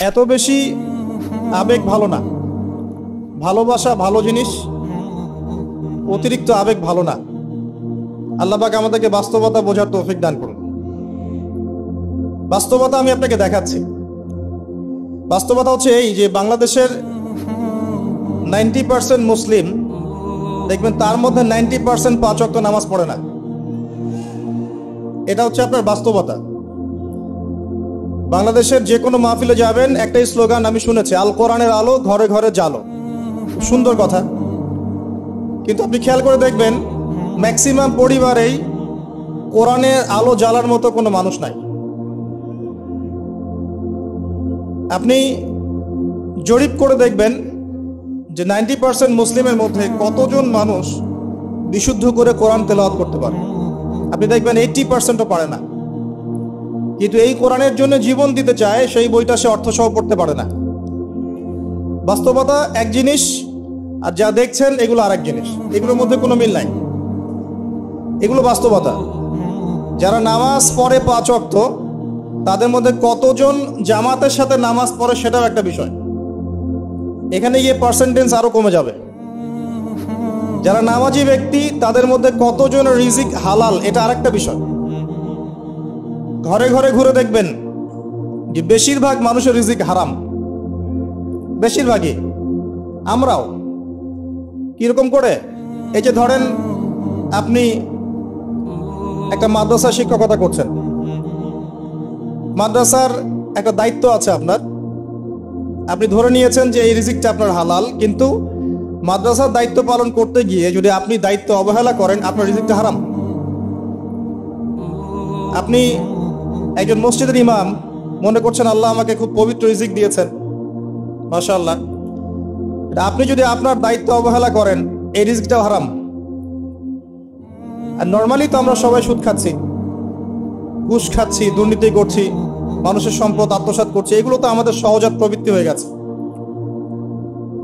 এত বেশি আবেগ ভালো না। ভালোবাসা ভালো জিনিস, অতিরিক্ত আবেগ ভালো না। আল্লাহ পাক আমাদেরকে বাস্তবতা বোঝার তৌফিক দান করুন। বাস্তবতা আমি আপনাকে দেখাচ্ছি। বাস্তবতা হচ্ছে এই যে বাংলাদেশের 90% মুসলিম দেখবেন তার মধ্যে 90% 5 ওয়াক্ত নামাজ পড়ে না। এটা হচ্ছে আপনার বাস্তবতা। বাংলাদেশের যে কোনো মাহফিলে যাবেন, একটাই স্লোগান আমি শুনেছি, আল কোরআনের আলো ঘরে ঘরে জালো। সুন্দর কথা, কিন্তু আপনি খেয়াল করে দেখবেন ম্যাক্সিমাম পরিবারেই কোরআনের আলো জ্বালার মতো কোনো মানুষ নাই। আপনি জরিপ করে দেখবেন যে 90% মুসলিমের মধ্যে কতজন মানুষ বিশুদ্ধ করে কোরআন তেলাওয়াত করতে পারে। আপনি দেখবেন 80%ও পারে না। কিন্তু এই কোরআনের জন্য জীবন দিতে চায়, সেই বইটা সে অর্থসহ পড়তে পারে না। বাস্তবতা এক জিনিস, আর যা দেখছেন এগুলো আরেক জিনিস। এগুলোর মধ্যে কোনো মিল নাই। এগুলো বাস্তবতা। যারা নামাজ পড়ে 5 ওয়াক্ত, তাদের মধ্যে কতজন জামাতের সাথে নামাজ পড়ে সেটাও একটা বিষয়। এখানে গিয়ে পার্সেন্টেজ আরো কমে যাবে। যারা নামাজি ব্যক্তি তাদের মধ্যে কতজন রিজিক হালাল, এটা আরেকটা বিষয়। ঘরে ঘরে ঘুরে দেখবেন যে বেশিরভাগ মানুষের রিজিক হারাম, বেশিরভাগই। আমরাও কিরকম করে, এই যে ধরেন আপনি একটা মাদ্রাসা শিক্ষকতা করছেন, মাদ্রাসার একটা দায়িত্ব আছে আপনার। আপনি ধরে নিয়েছেন যে এই রিজিকটা আপনার হালাল, কিন্তু মাদ্রাসার দায়িত্ব পালন করতে গিয়ে যদি আপনি দায়িত্ব অবহেলা করেন, আপনার রিজিকটা হারাম। আপনি একজন মসজিদের ইমাম, মনে করছেন আল্লাহ আমাকে খুব পবিত্র রিজিক দিয়েছেন, মাশাআল্লাহ। আপনি যদি আপনার দায়িত্ব অবহেলা করেন, এই রিজিকটাও হারাম। আর নর্মালি তো আমরা সবাই সুদ খাচ্ছি, ঘুষ খাচ্ছি, দুর্নীতি করছি, মানুষের সম্পদ আত্মসাৎ করছি। এগুলো তো আমাদের সহজাত প্রবৃত্তি হয়ে গেছে।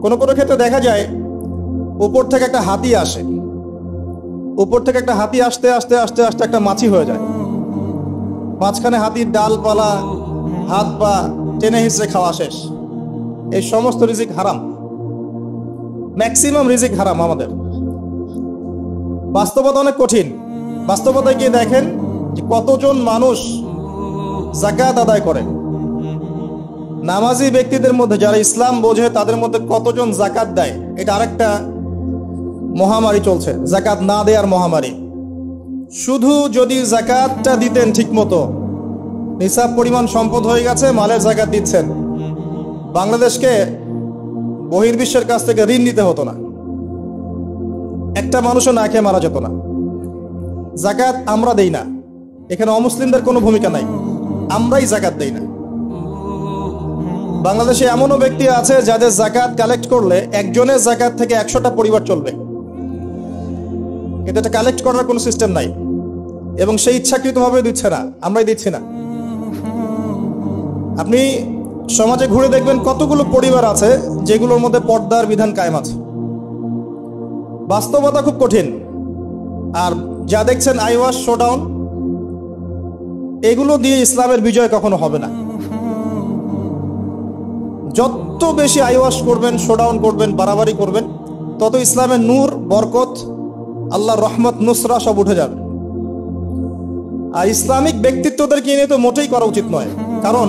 কোনো কোনো ক্ষেত্রে দেখা যায় উপর থেকে একটা হাতি আসে, উপর থেকে একটা হাতি আসতে আস্তে আস্তে আস্তে একটা মাছি হয়ে যায়। মাঝখানে হাতির ডালপালা, হাত পা টেনে হিঁচড়ে খাওয়া শেষ। এই সমস্ত রিজিক হারাম, ম্যাক্সিমাম রিজিক হারাম আমাদের। বাস্তবতা অনেক কঠিন। বাস্তবতায় গিয়ে দেখেন যে কতজন মানুষ যাকাত আদায় করে। নামাজি ব্যক্তিদের মধ্যে যারা ইসলাম বোঝে তাদের মধ্যে কতজন যাকাত দেয়। এটা আরেকটা মহামারী চলছে, যাকাত না দেওয়ার মহামারী। শুধু যদি যাকাতটা দিতেন ঠিক মতো, নিসাব পরিমাণ সম্পদ হয়ে গেছে, মালের যাকাত দিচ্ছেন, বাংলাদেশকে বহির্বিশ্বের কাছ থেকে ঋণ নিতে হতো না, একটা মানুষও না খেয়ে মারা যেত না। যাকাত আমরা দেই না, এখানে অমুসলিমদের কোনো ভূমিকা নাই, আমরাই যাকাত দেই না। বাংলাদেশে এমনও ব্যক্তি আছে যাদের যাকাত কালেক্ট করলে একজনের যাকাত থেকে 100টা পরিবার চলবে, কিন্তু এটা কালেক্ট করার কোনো সিস্টেম নাই, এবং সেই ইচ্ছাকৃতভাবে দিচ্ছে না, আমরাই দিচ্ছি না। আপনি সমাজে ঘুরে দেখবেন কতগুলো পরিবার আছে যেগুলোর মধ্যে পর্দার বিধান কায়েম আছে। বাস্তবতা খুব কঠিন। আর যা দেখছেন আইওয়াশ, শোডাউন, এগুলো দিয়ে ইসলামের বিজয় কখনো হবে না। যত বেশি আইওয়াশ করবেন, শোডাউন করবেন, বাড়াবাড়ি করবেন, তত ইসলামের নূর, বরকত, আল্লাহর রহমত, নুসরা সব উঠে যাবে। আর ইসলামিক ব্যক্তিত্বদেরকে নিয়ে তো মোটেই করা উচিত নয়। কারণ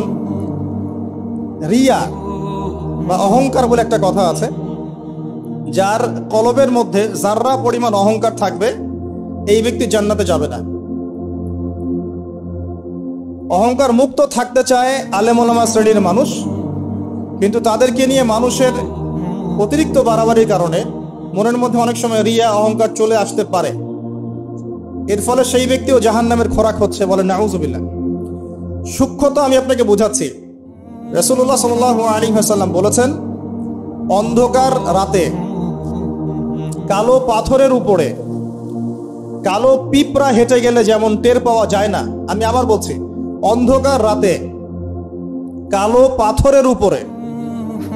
রিয়া বা অহংকার বলে একটা কথা আছে, যার কলবের মধ্যে যাররা পরিমাণ অহংকার থাকবে, এই ব্যক্তি জান্নাতে যাবে না। অহংকার মুক্ত থাকতে চায় আলেম ওলামা শ্রেণীর মানুষ, কিন্তু তাদেরকে নিয়ে মানুষের অতিরিক্ত বাড়াবাড়ির কারণে মনের মধ্যে অনেক সময় রিয়া, অহংকার চলে আসতে পারে। এর ফলে সেই ব্যক্তিও জাহান্নামের খোরাক হচ্ছে, বলে নাউজুবিল্লাহ। সূক্ষ্মতা আমি আপনাকে বোঝাচ্ছি। রাসূলুল্লাহ সাল্লাল্লাহু আলাইহি ওয়াসাল্লাম বলেছেন, অন্ধকার রাতে কালো পাথরের উপরে কালো পিঁপড়া হেঁটে গেলে যেমন টের পাওয়া যায় না, আমি আবার বলছি, অন্ধকার রাতে কালো পাথরের উপরে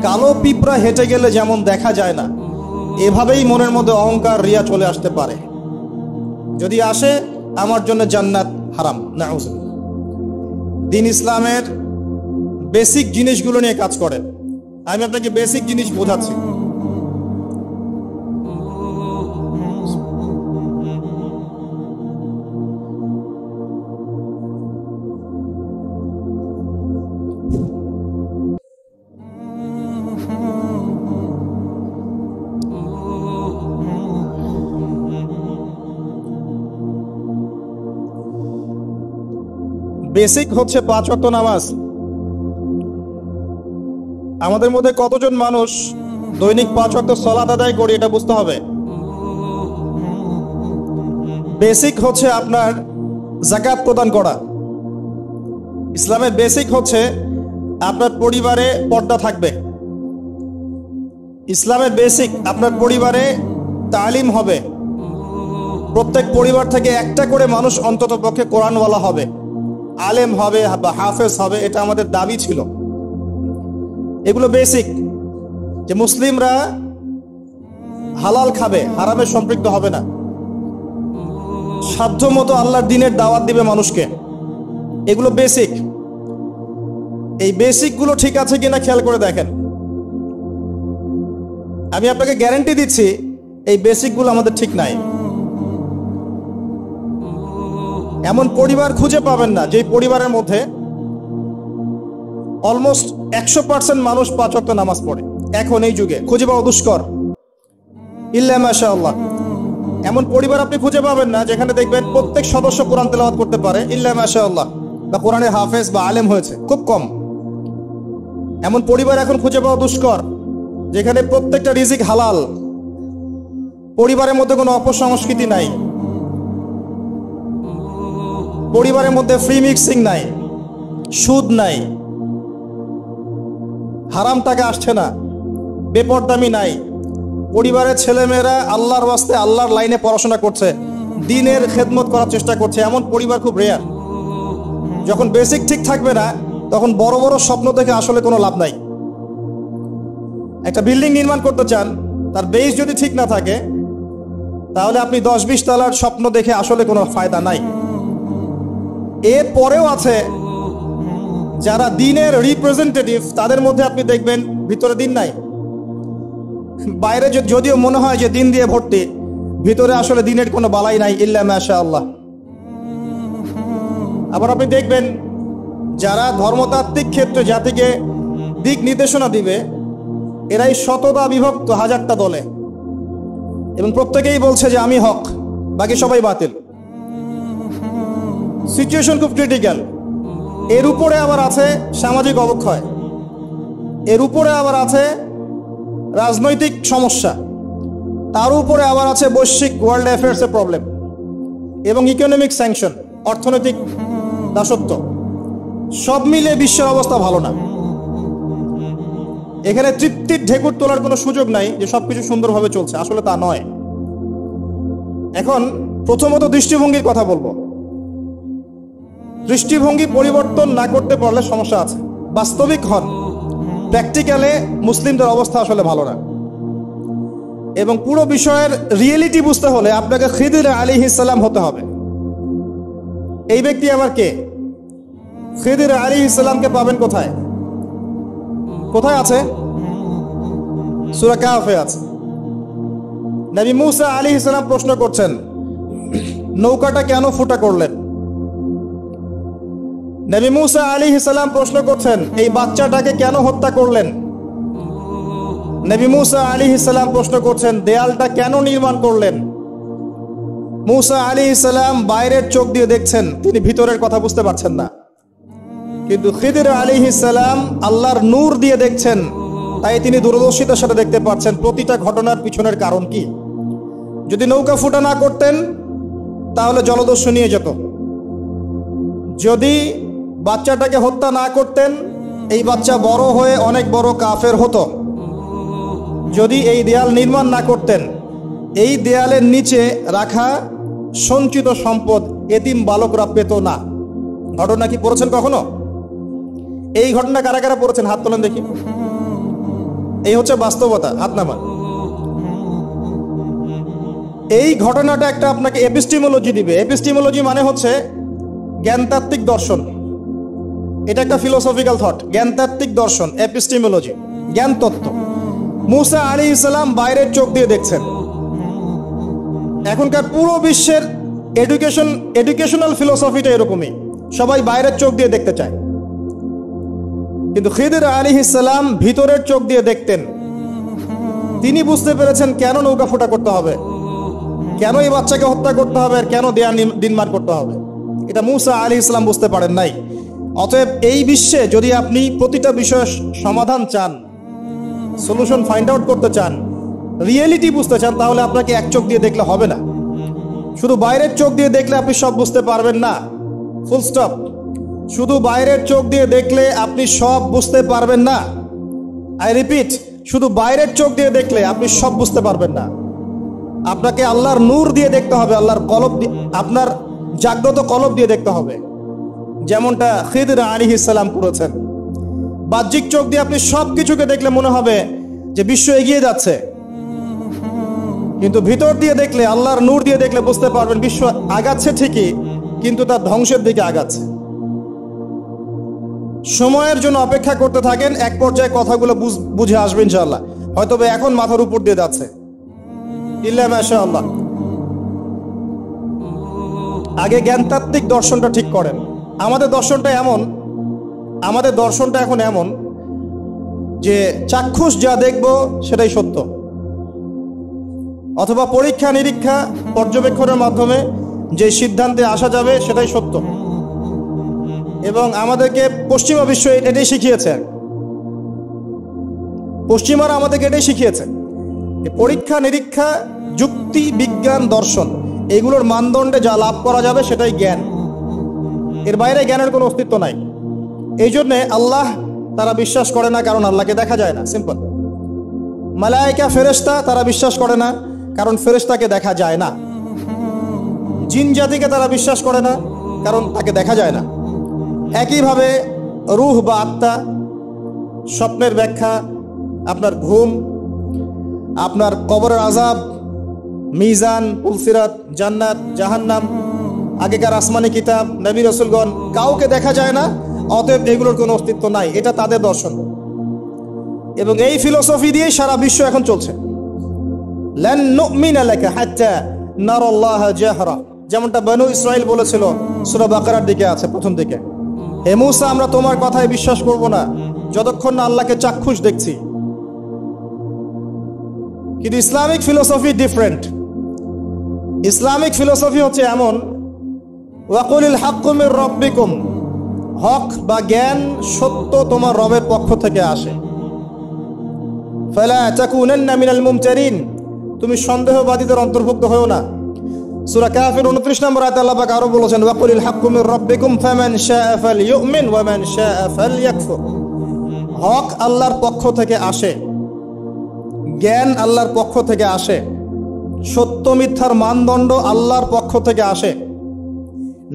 কালো পিঁপড়া হেঁটে গেলে যেমন দেখা যায় না, এভাবেই মনের মধ্যে অহংকার, রিয়া চলে আসতে পারে। যদি আসে, আমার জন্য জান্নাত হারাম, নাউজুবিল্লাহ। দ্বীন ইসলামের বেসিক জিনিসগুলো নিয়ে কাজ করে। আমি আপনাকে বেসিক জিনিস বোঝাচ্ছি। বেসিক হচ্ছে 5 ওয়াক্ত নামাজ। আমাদের মধ্যে কতজন মানুষ দৈনিক 5 ওয়াক্ত সালাত আদায় করি এটা বুঝতে হবে। বেসিক হচ্ছে আপনার যাকাত প্রদান করা। ইসলামের বেসিক হচ্ছে আপনার পরিবারে পর্দা থাকবে। ইসলামের বেসিক আপনার পরিবারে তালিম হবে। প্রত্যেক পরিবার থেকে একটা করে মানুষ অন্তত পক্ষে কোরআনওয়ালা হবে, আলেম হবে বা হাফেজ হবে, এটা আমাদের দাবি ছিল। এগুলো বেসিক, যে মুসলিমরা হালাল খাবে, হারামে সম্পৃক্ত হবে না, সাধ্য মতো আল্লাহর দ্বীনের দাওয়াত দিবে মানুষকে। এগুলো বেসিক। এই বেসিকগুলো ঠিক আছে কিনা খেয়াল করে দেখেন। আমি আপনাকে গ্যারান্টি দিচ্ছি এই বেসিকগুলো আমাদের ঠিক নাই। এমন পরিবার খুঁজে পাবেন না যে পরিবারের মধ্যে অলমোস্ট 100% মানুষ 5 ওয়াক্ত নামাজ পড়ে। এখন এই যুগে খুঁজে পাওয়া দুষ্কর, ইল্লা মাশাআল্লাহ। এমন পরিবার আপনি খুঁজে পাবেন না যেখানে দেখবেন প্রত্যেক সদস্য কোরআন তেলাওয়াত করতে পারে, ইল্লা মাশাআল্লাহ, বা কোরআনের হাফেজ বা আলেম হয়েছে, খুব কম। এমন পরিবার এখন খুঁজে পাওয়া দুষ্কর যেখানে প্রত্যেকটা রিজিক হালাল, পরিবারের মধ্যে কোনো অপসংস্কৃতি নাই, পরিবারের মধ্যে ফ্রি মিক্সিং নাই, সুদ নাই, হারাম টাকা আসছে না, বেপরদামি নাই। পরিবারের ছেলেমেয়েরা আল্লাহর ওয়াস্তে আল্লাহর লাইনে পড়াশোনা করছে, দ্বীনের খেদমত করার চেষ্টা করছে। এমন পরিবার খুব রেয়ার। যখন বেসিক ঠিক থাকবে না তখন বড় বড় স্বপ্ন দেখে আসলে কোনো লাভ নাই। একটা বিল্ডিং নির্মাণ করতে চান, তার বেস যদি ঠিক না থাকে তাহলে আপনি 10-20 তলার স্বপ্ন দেখে আসলে কোনো ফায়দা নাই। এর পরেও আছে যারা দ্বীনের রিপ্রেজেন্টেটিভ, তাদের মধ্যে আপনি দেখবেন ভিতরে দ্বীন নাই। বাইরে যদিও মনে হয় যে দ্বীন দিয়ে ভর্তি, ভিতরে আসলে দ্বীনের কোনো বালাই নাই, ইল্লা মাশাআল্লাহ। আবার আপনি দেখবেন যারা ধর্মতাত্ত্বিক ক্ষেত্রে জাতিকে দিক নির্দেশনা দিবে, এরাই শততা বিভক্ত হাজারটা দলে, এবং প্রত্যেকেই বলছে যে আমি হক, বাকি সবাই বাতিল। সিচুয়েশন খুব ক্রিটিক্যাল। এর উপরে আবার আছে সামাজিক অবক্ষয়, এর উপরে আবার আছে রাজনৈতিক সমস্যা, তার উপরে আবার আছে বৈশ্বিক ওয়ার্ল্ড অ্যাফেয়ার্সের প্রবলেম এবং ইকোনমিক স্যাংশন, অর্থনৈতিক দাসত্ব। সব মিলে বিশ্বের অবস্থা ভালো না। এখানে তৃপ্তির ঢেকুর তোলার কোনো সুযোগ নাই যে সবকিছু সুন্দরভাবে চলছে, আসলে তা নয়। এখন প্রথমত দৃষ্টিভঙ্গির কথা বলবো। দৃষ্টিভঙ্গি পরিবর্তন না করতে পারলে সমস্যা আছে। বাস্তবিক হন, প্র্যাকটিক্যালে মুসলিমদের অবস্থা আসলে ভালো না। এবং পুরো বিষয়ের রিয়েলিটি বুঝতে হলে আপনাকে খিদির আলাইহিস সালাম হতে হবে। এই ব্যক্তি আবার কে? খিদির আলাইহিস সালামকে পাবেন কোথায়? কোথায় আছে? সূরা কাহফে আছে। নবী মুসা আলাইহিস সালাম প্রশ্ন করছেন, নৌকাটা কেন ফুটা করলেন? নবী মুসা আলাইহিস সালাম প্রশ্ন করছেন, এই বাচ্চাটাকে কেন হত্যা করলেন? নবী মুসা আলাইহিস সালাম প্রশ্ন করছেন, দেয়ালটা কেন নির্মাণ করলেন? মুসা আলাইহিস সালাম বাইরের চোখ দিয়ে দেখছেন, তিনি ভিতরের কথা বুঝতে পারছেন না। কিন্তু খিদির আলাইহিস সালাম আল্লাহর নূর দিয়ে দেখছেন, তাই তিনি দূরদর্শিতার সাথে দেখতে পাচ্ছেন প্রতিটা ঘটনার পিছনের কারণ কি। যদি নৌকা ফুটা না করতেন তাহলে জলদস্যু নিয়ে যেত। যদি বাচ্চাটাকে হত্যা না করতেন, এই বাচ্চা বড় হয়ে অনেক বড় কাফের হতো। যদি এই দেয়াল নির্মাণ না করতেন, এই দেয়ালের নিচে রাখা সঞ্চিত সম্পদ এতিম বালকরা পেত না। ঘটনা কি পড়েছেন কখনো? এই ঘটনা কারা কারা পড়েছেন? হাত তোলেন দেখি। এই হচ্ছে বাস্তবতা, হাত নামান। এই ঘটনাটা একটা আপনাকে এপিস্টিমোলজি দিবে। এপিস্টিমোলজি মানে হচ্ছে জ্ঞানতাত্ত্বিক দর্শন। এটা একটা ফিলোসফিক্যাল থট, জ্ঞানতাত্ত্বিক দর্শন, এপিস্টিমোলজি, জ্ঞান তত্ত্ব। মুসা আলাইহিস সালাম বাইরের চোখ দিয়ে দেখছেন। এখনকার পুরো বিশ্বের এডুকেশনাল ফিলোসফিটা এরকমই, সবাই বাইরের চোখ দিয়ে দেখতে চায়। কিন্তু খিদির আলাইহিস সালাম ভিতরের চোখ দিয়ে দেখতেন। তিনি বুঝতে পেরেছেন কেন নৌকা ফুটা করতে হবে, কেন এই বাচ্চাকে হত্যা করতে হবে, আর কেন দেয়া দিনমার করতে হবে। এটা মুসা আলাইহিস সালাম বুঝতে পারেন নাই। অতএব এই বিশ্বে যদি আপনি প্রতিটা বিষয়ের সমাধান চান, সলিউশন ফাইন্ড আউট করতে চান, রিয়েলিটি বুঝতে চান, তাহলে আপনাকে এক চোখ দিয়ে দেখলে হবে না। শুধু বাইরের চোখ দিয়ে দেখলে আপনি সব বুঝতে পারবেন না, ফুল স্টপ। শুধু বাইরের চোখ দিয়ে দেখলে আপনি সব বুঝতে পারবেন না। আই রিপিট, শুধু বাইরের চোখ দিয়ে দেখলে আপনি সব বুঝতে পারবেন না। আপনাকে আল্লাহর নূর দিয়ে দেখতে হবে, আল্লাহর কলব দিয়ে, আপনার জাগ্রত কলব দিয়ে দেখতে হবে, যেমনটা খিদির আলাইহিস সালাম করেছেন। বাহ্যিক চোখ দিয়ে আপনি সব কিছুকে দেখলে মনে হবে যে বিশ্ব এগিয়ে যাচ্ছে, কিন্তু ভিতর দিয়ে দেখলে, আল্লাহর নূর দিয়ে দেখলে বুঝতে পারবেন বিশ্ব আগাচ্ছে ঠিকই, কিন্তু তার ধ্বংসের দিকে আগাচ্ছে। সময়ের জন্য অপেক্ষা করতে থাকেন, এক পর্যায়ে কথাগুলো বুঝে আসবে ইনশাআল্লাহ। হয়তো এখন মাথার উপর দিয়ে যাচ্ছে, ইল্লা মাশাআল্লাহ। আগে জ্ঞানতাত্ত্বিক দর্শনটা ঠিক করেন। আমাদের দর্শনটা এখন এমন যে চাক্ষুষ যা দেখব সেটাই সত্য, অথবা পরীক্ষা নিরীক্ষা পর্যবেক্ষণের মাধ্যমে যে সিদ্ধান্তে আসা যাবে সেটাই সত্য। এবং আমাদেরকে পশ্চিমা বিশ্ব এটাই শিখিয়েছে, পশ্চিমারা আমাদেরকে এটাই শিখিয়েছে। পরীক্ষা নিরীক্ষা, যুক্তি, বিজ্ঞান, দর্শন, এগুলোর মানদণ্ডে যা লাভ করা যাবে সেটাই জ্ঞান। এর বাইরে জ্ঞানের কোনো অস্তিত্ব নাই। এই জন্যে আল্লাহ তারা বিশ্বাস করে না, কারণ আল্লাহকে দেখা যায় না, সিম্পল। মালায়েকা, ফেরেশতা তারা বিশ্বাস করে না, কারণ ফেরেশতাকে দেখা যায় না। জিন জাতিকে তারা বিশ্বাস করে না, কারণ তাকে দেখা যায় না। একইভাবে রূহ বা আত্মা, স্বপ্নের ব্যাখ্যা, আপনার ঘুম, আপনার কবরের আযাব, মিজান, পুলসিরাত, জান্নাত, জাহান্নাম, আগেকার আসমানি কিতাব, নবী রাসূলগণ, কাউকে দেখা যায় না। অতএব এগুলোর কোনো অস্তিত্ব নাই, এটা তাদের দর্শন। এবং এই ফিলোসফি দিয়ে সারা বিশ্ব এখন চলছে। লান নুমিনা লাকা হাত্তা নারাল্লাহা জাহরা, যেমনটা বনু ইসরাইল বলেছিল, সূরা বাকারার দিকে আছে প্রথম দিকে, হে মুসা, আমরা তোমার কথায় বিশ্বাস করব না যতক্ষণ না আল্লাহকে চাক্ষুষ দেখছি। কিন্তু Islamic philosophy different. Islamic philosophy হচ্ছে এমন, ওয়াকুলিল হাক্কু মির রাব্বিকুম, হক বা জ্ঞান, সত্য তোমার রবের পক্ষ থেকে আসে। ফালা তাকুনান্না মিনাল মুমতারিন, তুমি সন্দেহবাদীদের অন্তর্ভুক্ত হও না। সূরা কাফির 29 নম্বর আয়াতে আল্লাহ পাক আরো বলেছেন, ওয়াকুলিল হাক্কু মির রাব্বিকুম ফামান শাআ ফালইউমিন ওয়া মান শাআ ফালইয়াকফুর। হক আল্লাহর পক্ষ থেকে আসে, জ্ঞান আল্লাহর পক্ষ থেকে আসে, সত্য মিথ্যার মানদণ্ড আল্লাহর পক্ষ থেকে আসে,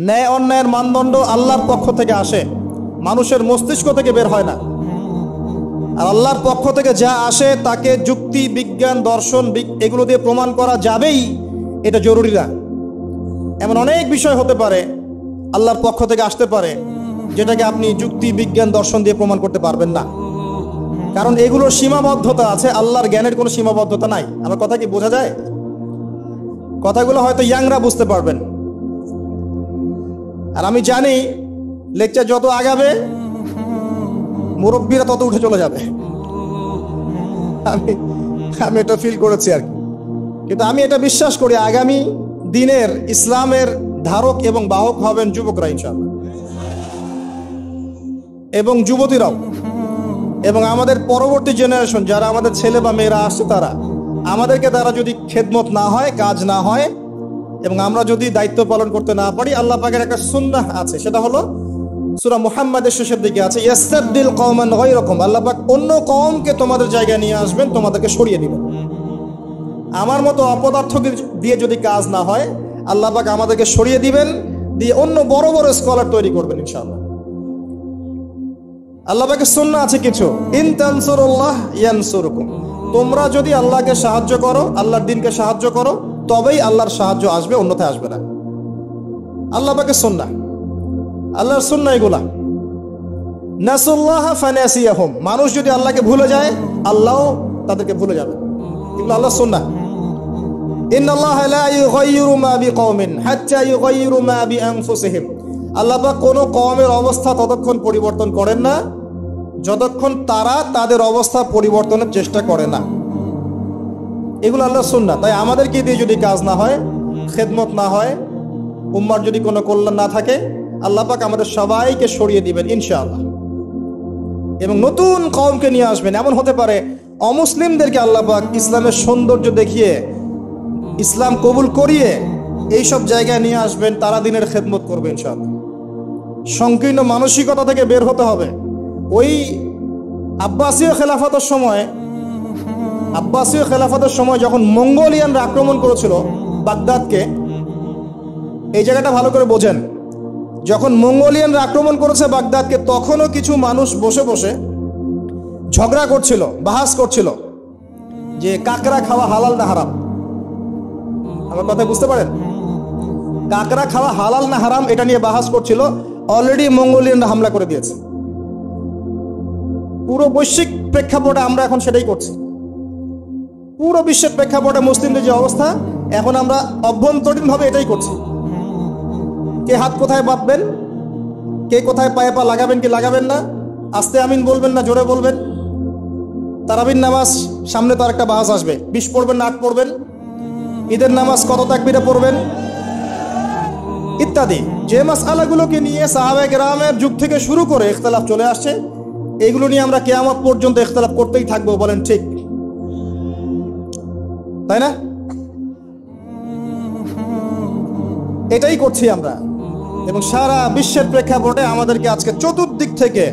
ন্যায় অন্যায়ের মানদণ্ড আল্লাহর পক্ষ থেকে আসে, মানুষের মস্তিষ্ক থেকে বের হয় না। আর আল্লাহর পক্ষ থেকে যা আসে তাকে যুক্তি, বিজ্ঞান, দর্শন এগুলো দিয়ে প্রমাণ করা যাবেই, এটা জরুরি না। এমন অনেক বিষয় হতে পারে আল্লাহর পক্ষ থেকে আসতে পারে, যেটাকে আপনি যুক্তি, বিজ্ঞান, দর্শন দিয়ে প্রমাণ করতে পারবেন না, কারণ এগুলোর সীমাবদ্ধতা আছে। আল্লাহর জ্ঞানের কোনো সীমাবদ্ধতা নাই। আমার কথা কি বোঝা যায়? কথাগুলো হয়তো ইয়াংরা বুঝতে পারবেন। আর আমি জানি লেকচার যত আগাবে মুরব্বীরা তত উঠে চলে যাবে, আমি এটা ফিল করেছি আর কি। কিন্তু আমি এটা বিশ্বাস করি, আগামী দিনের ইসলামের ধারক এবং বাহক হবেন যুবকরা ইনশাআল্লাহ, এবং যুবতীরাও, এবং আমাদের পরবর্তী জেনারেশন যারা আমাদের ছেলে বা মেয়েরা আসছে, তারা যদি খেদমত না হয়, কাজ না হয়, এবং আমরা যদি দায়িত্ব পালন করতে না পারি, আল্লাহ পাকের একটা সুন্নাহ আছে, সেটা হলো সূরা মুহাম্মাদের শেষের দিকে আছে, ইয়াস্তাবদিল কওমান গায়রাকুম, আল্লাহ পাক অন্য কওমকে তোমাদের জায়গায় নিয়ে আসবেন, তোমাদেরকে সরিয়ে দিবেন। আমার মতো অপদার্থ দিয়ে যদি কাজ না হয়, আল্লাহ পাক আমাদেরকে সরিয়ে দিবেন, দিয়ে অন্য বড় বড় স্কলার তৈরি করবেন ইনশাআল্লাহ। আল্লাহ পাকের সুন্নাহ আছে কিছু, ইন তানসুরুল্লাহ ইয়ানসুরকুম, তোমরা যদি আল্লাহকে সাহায্য করো, আল্লাহর দ্বীনকে সাহায্য করো, তবেই আল্লাহর সাহায্য আসবে, অন্যথায় আসবে না। আল্লাহ পাকের সুন্নাহ, আল্লাহর সুন্নাহ এগুলা। নাসুল্লাহা ফানাসিয়াহুম, মানুষ যদি আল্লাহকে ভুলে যায় আল্লাহও তাদেরকে ভুলে যাবে। এগুলো আল্লাহর সুন্নাহ। ইন্নাল্লাহা লা ইউগাইয়িরু মা বিকওমিন হাত্তা ইউগাইয়িরু মা বিআনফুসিহিম, আল্লাহ পাক কোনো কওমের অবস্থা ততক্ষণ পরিবর্তন করেন না যতক্ষণ তারা তাদের অবস্থা পরিবর্তনের চেষ্টা করে না। এগুলো আল্লাহর সুন্নাহ। তাই আমাদেরকে দিয়ে যদি কাজ না হয়, খেদমত না হয়, উম্মার যদি কোনো কল্যাণ না থাকে, আল্লাহ পাক আমাদের সবাইকে সরিয়ে দিবেন ইনশাআল্লাহ, এবং নতুন কওমকে নিয়ে আসবেন। এমন হতে পারে অমুসলিমদেরকে আল্লাহ পাক ইসলামের সৌন্দর্য দেখিয়ে, ইসলাম কবুল করিয়ে এইসব জায়গায় নিয়ে আসবেন, তারা দিনের খেদমত করবে ইনশাআল্লাহ। সংকীর্ণ মানসিকতা থেকে বের হতে হবে। ওই আব্বাসীয় খেলাফতের সময় যখন মঙ্গোলিয়ানরা আক্রমণ করেছিল বাগদাদকে, এই জায়গাটা ভালো করে বোঝেন। যখন মঙ্গোলিয়ানরা আক্রমণ করেছে বাগদাদকে, তখনও কিছু মানুষ বসে বসে ঝগড়া করছিল, বাহাস করছিল যে কাকড়া খাওয়া হালাল না হারাম। আমার কথা বুঝতে পারেন? কাকড়া খাওয়া হালাল না হারাম এটা নিয়ে বাহাস করছিল। অলরেডি মঙ্গোলিয়ানরা হামলা করে দিয়েছে। পুরো বৈশ্বিক প্রেক্ষাপটে আমরা এখন সেটাই করছি। পুরো বিশ্বের প্রেক্ষাপটে মুসলিমদের যে অবস্থা, এখন আমরা অভ্যন্তরীণভাবে এটাই করছি। কে হাত কোথায় বাঁধবেন, কে কোথায় পায়ে পা লাগাবেন কি লাগাবেন না, আস্তে আমিন বলবেন না জোরে বলবেন, তারাবির নামাজ সামনে তো আরেকটা বাহাস আসবে, 20 পড়বেন না 8 পড়বেন, ঈদের নামাজ কত তাকবীরে পড়বেন ইত্যাদি। যে মাসআলাগুলোকে নিয়ে সাহাবায়ে কেরামের যুগ থেকে শুরু করে ইখতিলাফ চলে আসছে, এইগুলো নিয়ে আমরা কিয়ামত পর্যন্ত ইখতিলাফ করতেই থাকবো। বলেন ঠিক, তাই না? এটাই করছি আমরা, এবং সারা বিশ্বের প্রেক্ষাপটে আমাদেরকে আজকে চতুর্দিক থেকে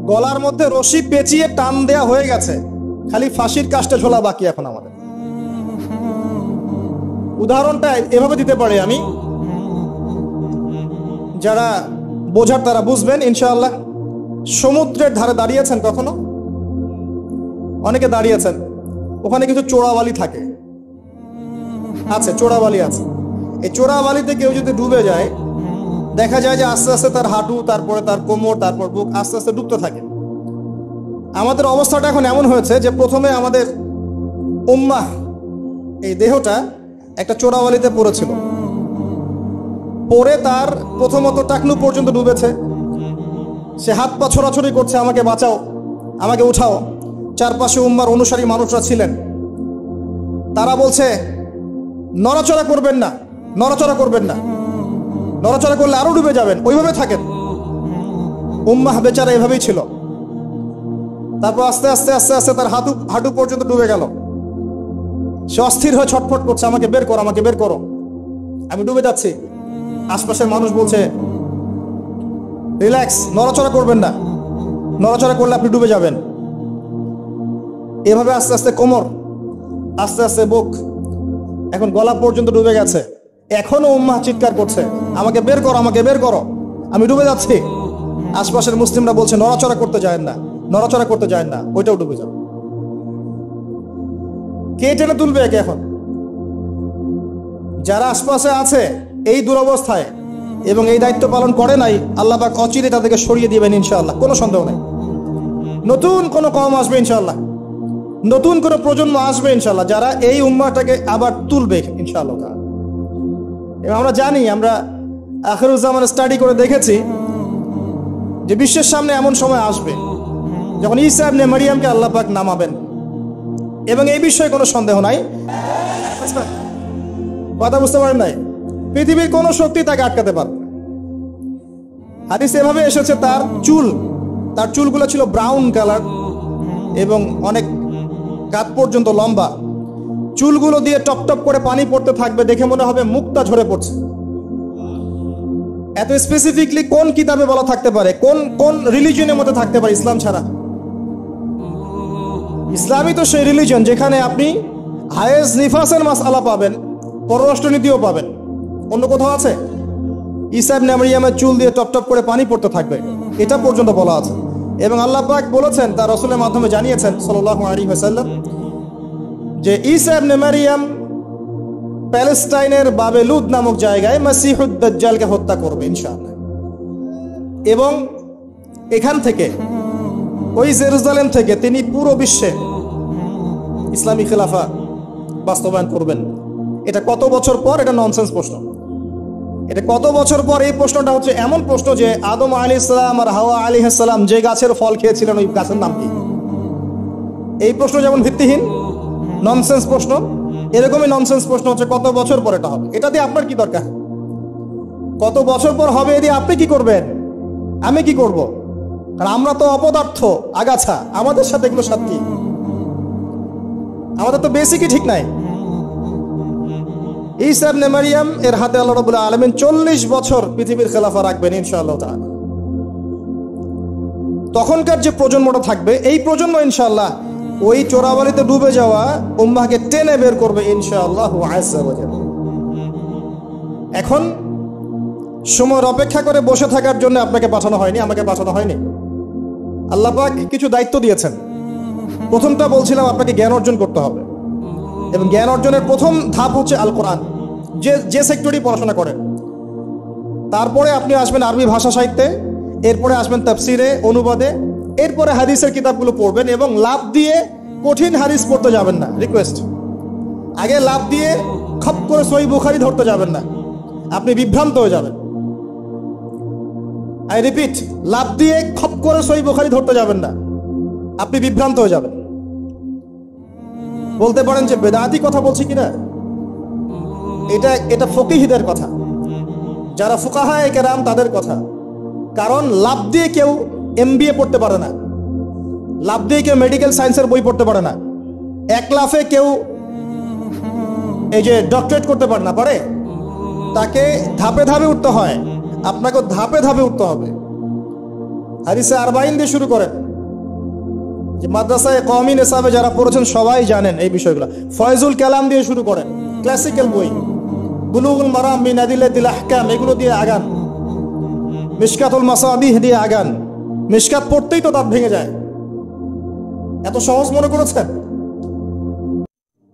গলার মধ্যে রশি পেঁচিয়ে টান দেয়া হয়ে গেছে, খালি ফাঁসির কাস্টে ঝোলা বাকি এখন আমাদের। উদাহরণটা এভাবে দিতে পারি আমি, যারা বোঝার তারা বুঝবেন ইনশাআল্লাহ। সমুদ্রের ধারে দাঁড়িয়েছেন কখনো? অনেকে দাঁড়িয়েছেন, ওখানে কিছু চোরাবালি থাকে, আছে চোরাবালি আছে। এই চোরাবালিতে কেউ যদি ডুবে যায়, দেখা যায় যে আস্তে আস্তে তার হাঁটু, তারপরে তার কোমর, তারপর বুক আস্তে আস্তে ডুবতে থাকে। আমাদের অবস্থাটা এখন এমন হয়েছে যে প্রথমে আমাদের উম্মাহ, এই দেহটা একটা চোরাবালিতে পড়েছিল, পরে তার প্রথমত টাকনু পর্যন্ত ডুবেছে। সে হাত পা ছোড়াছড়ি করছে, আমাকে বাঁচাও, আমাকে উঠাও। চারপাশে উম্মার অনুসারী মানুষরা ছিলেন, তারা বলছে নড়াচড়া করবেন না, নড়াচড়া করবেন না, নড়াচড়া করলে আরো ডুবে যাবেন, ওইভাবে থাকেন। উম্মাহ বেচারা এভাবেই ছিল। তারপর আস্তে আস্তে আস্তে আস্তে তার হাঁটু পর্যন্ত ডুবে গেল। সে অস্থির হয়ে ছটফট করছে, আমাকে বের করো, আমাকে বের করো, আমি ডুবে যাচ্ছি। আশপাশের মানুষ বলছে রিল্যাক্স, নড়াচড়া করবেন না, নড়াচড়া করলে আপনি ডুবে যাবেন। এভাবে আস্তে আস্তে কোমর, আস্তে আস্তে বুক, এখন গলা পর্যন্ত ডুবে গেছে। এখনো উম্মাহ চিৎকার করছে, আমাকে বের করো, আমাকে বের করো, আমি ডুবে যাচ্ছি। আশপাশের মুসলিমরা বলছে নড়াচড়া করতে যায় না, নড়াচড়া করতে যায় না, ওইটাও ডুবে যাবে। কে টেনে তুলবে একে? এখন যারা আশপাশে আছে এই দুরবস্থায় এবং এই দায়িত্ব পালন করে নাই, আল্লাহ পাক অচিরে তাদেরকে সরিয়ে দিবেন ইনশাআল্লাহ, কোনো সন্দেহ নেই। নতুন কোনো কওম আসবে ইনশাআল্লাহ, নতুন কোনো প্রজন্ম আসবে ইনশাআল্লাহ, যারা এই উম্মাহটাকে আবার তুলবে ইনশাআল্লাহ। এবং আমরা জানি, আমরা আখিরুজ্জামান স্টাডি করে দেখেছি যে বিশ্বের সামনে এমন সময় আসবে যখন ঈসা ইবনে মারিয়ামকে আল্লাহ পাক নামাবেন, এবং এই বিষয়ে কোনো সন্দেহ নাই। কথা বুঝতে পারেন নাই? পৃথিবীর কোনো শক্তি তাকে আটকাতে পারবে। হাদিসে এভাবে এসেছে, তার চুলগুলো ছিল ব্রাউন কালার এবং অনেক কাঁধ পর্যন্ত লম্বা। চুলগুলো দিয়ে টপ টপ করে পানি পড়তে থাকবে, দেখে মনে হবে মুক্তা ঝরে পড়ছে। এত স্পেসিফিকলি কোন কিতাবে বলা থাকতে পারে? কোন রিলিজিয়নের মধ্যে থাকতে পারে ইসলাম ছাড়া? ইসলামই তো সেই রিলিজন যেখানে আপনি হায়েজ নিফাসের মাসআলা পাবেন, পররাষ্ট্রনীতিও পাবেন। অন্য কোথাও আছে? ঈসা ইবনে মারিয়ামের চুল দিয়ে টপ টপ করে পানি পড়তে থাকবে, এটা পর্যন্ত বলা আছে। এবং আল্লাহ পাক বলেছেন, তার রাসূলের মাধ্যমে জানিয়েছেন সাল্লাল্লাহু আলাইহি ওয়াসাল্লাম, যে ঈসা ইবনে মারিয়াম প্যালেস্টাইনের বাবেলুদ নামক জায়গায় মাসিহুদ দাজ্জালকে হত্যা করবে ইনশাআল্লাহ। এবং এখান থেকে ওই জেরুজালেম থেকে তিনি পুরো বিশ্বে ইসলামী খেলাফা বাস্তবায়ন করবেন। এটা কত বছর পর? এটা ননসেন্স প্রশ্ন। এটা কত বছর পর? এই প্রশ্নটা হচ্ছে এমন প্রশ্ন যে আদম আলাইহিস সালাম আর হাওয়া আলাইহিস সালাম যে গাছের ফল খেয়েছিলেন ওই গাছের নাম কি? এই প্রশ্ন যেমন ভিত্তিহীন, ননসেন্স প্রশ্ন, এরকমই ননসেন্স প্রশ্ন হচ্ছে কত বছর পর এটা হবে। এটা দিয়ে আপনার কি দরকার? কত বছর পর হবে এ দিয়ে আপনি কি করবেন? আমি কি করব? কারণ আমরা তো অপদার্থ, আগাছা, আমাদের সাথে এগুলো সাথে কি? আমাদের তো বেসিকই ঠিক নাই। ঈসা ইবনে মারইয়াম এর হাতে আল্লাহ রাব্বুল আলামিন 40 বছর পৃথিবীর খেলাফা রাখবেন ইনশাআল্লাহ তাআলা। তখনকার যে প্রজন্মটা থাকবে, এই প্রজন্ম ইনশাআল্লাহ ওই চোরাবালিতে ডুবে যাওয়া উম্মাহকে টেনে বের করবে ইনশাআল্লাহ আযজা ওয়া জাল্লা। এখন সময়ের অপেক্ষা করে বসে থাকার জন্য আপনাকে পাঠানো হয়নি, আমাকে পাঠানো হয়নি। আল্লাহ পাক কিছু দায়িত্ব দিয়েছেন। প্রথমটা বলছিলাম আপনাকে জ্ঞান অর্জন করতে হবে, এবং জ্ঞান অর্জনের প্রথম ধাপ হচ্ছে আল কোরআন। যে সেক্টরই পড়াশোনা করেন, তারপরে আপনি আসবেন আরবি ভাষা সাহিত্যে, এরপরে আসবেন তাফসিরে, অনুবাদে, এরপরে হাদিসের কিতাবগুলো পড়বেন। এবং লাভ দিয়ে কঠিন হাদিস পড়তে যাবেন না, রিকোয়েস্ট। আগে লাভ দিয়ে খপ করে সহিহ বুখারী ধরতে যাবেন না, আপনি বিভ্রান্ত হয়ে যাবেন। আই রিপিট, লাভ দিয়ে খপ করে সহিহ বুখারী ধরতে যাবেন না, আপনি বিভ্রান্ত হয়ে যাবেন। বলতে পারেন যে বেদাতি কথা বলছি কিনা, এটা ফকিহদের কথা, যারা ফুকাহায়ে কেরাম তাদের কথা। কারণ লাভ দিয়ে কেউ MBA পড়তে পারে না, লাভ দিয়ে কেউ মেডিকেল সায়েন্সের বই পড়তে পারে না, এক লাফে কেউ এই যে ডক্টরেট করতে পারে না, পারে? তাকে ধাপে ধাপে উঠতে হয়, আপনাকে ধাপে ধাপে উঠতে হবে। হাদিসে আরবাইন দিয়ে শুরু করেন। যে মাদ্রাসায় কওমি নিসাবে যারা পড়েছেন সবাই জানেন এই বিষয়গুলো। ফয়জুল কালাম দিয়ে শুরু করেন, ক্লাসিক্যাল বই। বুলুগুল মারাম মিন আদিল্লাতিল আহকাম এগুলো দিয়ে আগান। মিশকাতুল মাসাবিহ দিয়ে আগান। মিশকাত পড়তেই তো দাঁত ভেঙে যায়, এত সহজ মনে করেছেন?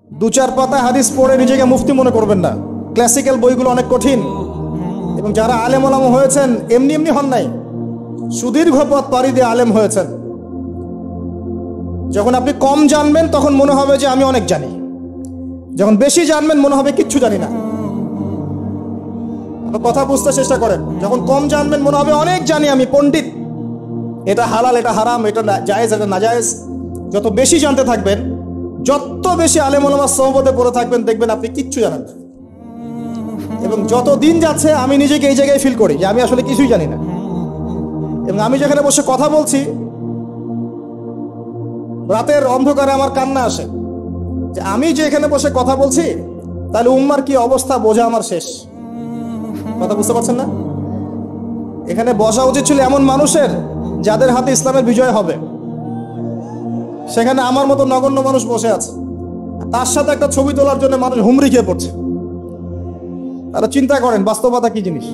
2-4 পাতা হাদিস পড়ে নিজেকে মুফতি মনে করবেন না। ক্লাসিক্যাল বইগুলো অনেক কঠিন, এবং যারা আলেম ওলামা হয়েছেন এমনি এমনি হন নাই, সুদীর্ঘ পথ পাড়ি দিয়ে আলেম হয়েছেন। যখন আপনি কম জানবেন তখন মনে হবে যে আমি অনেক জানি, যখন বেশি জানবেন মনে হবে কিচ্ছু জানি না। কথা বুঝতে চেষ্টা করেন। যখন কম জানবেন মনে হবে অনেক জানি, আমি পণ্ডিত, এটা হালাল, এটা হারাম, এটা জায়েজ, এটা নাজায়েজ। যত বেশি জানতে থাকবেন, যত বেশি আলেম ওলামার সোহবতে পড়ে থাকবেন, দেখবেন আপনি কিচ্ছু জানেন না। এবং যত দিন যাচ্ছে আমি নিজেকে এই জায়গায় ফিল করি যে আমি আসলে কিছুই জানি না। এবং আমি যেখানে বসে কথা বলছি, রাতের অন্ধকারে আমার কান্না আসে যে আমি যে এখানে বসে কথা বলছি, তাহলে উম্মার কি অবস্থা বোঝা আমার শেষ। কথা বুঝতে পারছেন না? এখানে বসা উচিত ছিল এমন মানুষের যাদের হাতে ইসলামের বিজয় হবে। সেখানে আমার মতো নগণ্য মানুষ বসে আছে, তার সাথে একটা ছবি তোলার জন্য মানুষ হুমড়ি খেয়ে পড়ছে। তারা চিন্তা করেন বাস্তবতা কি জিনিস।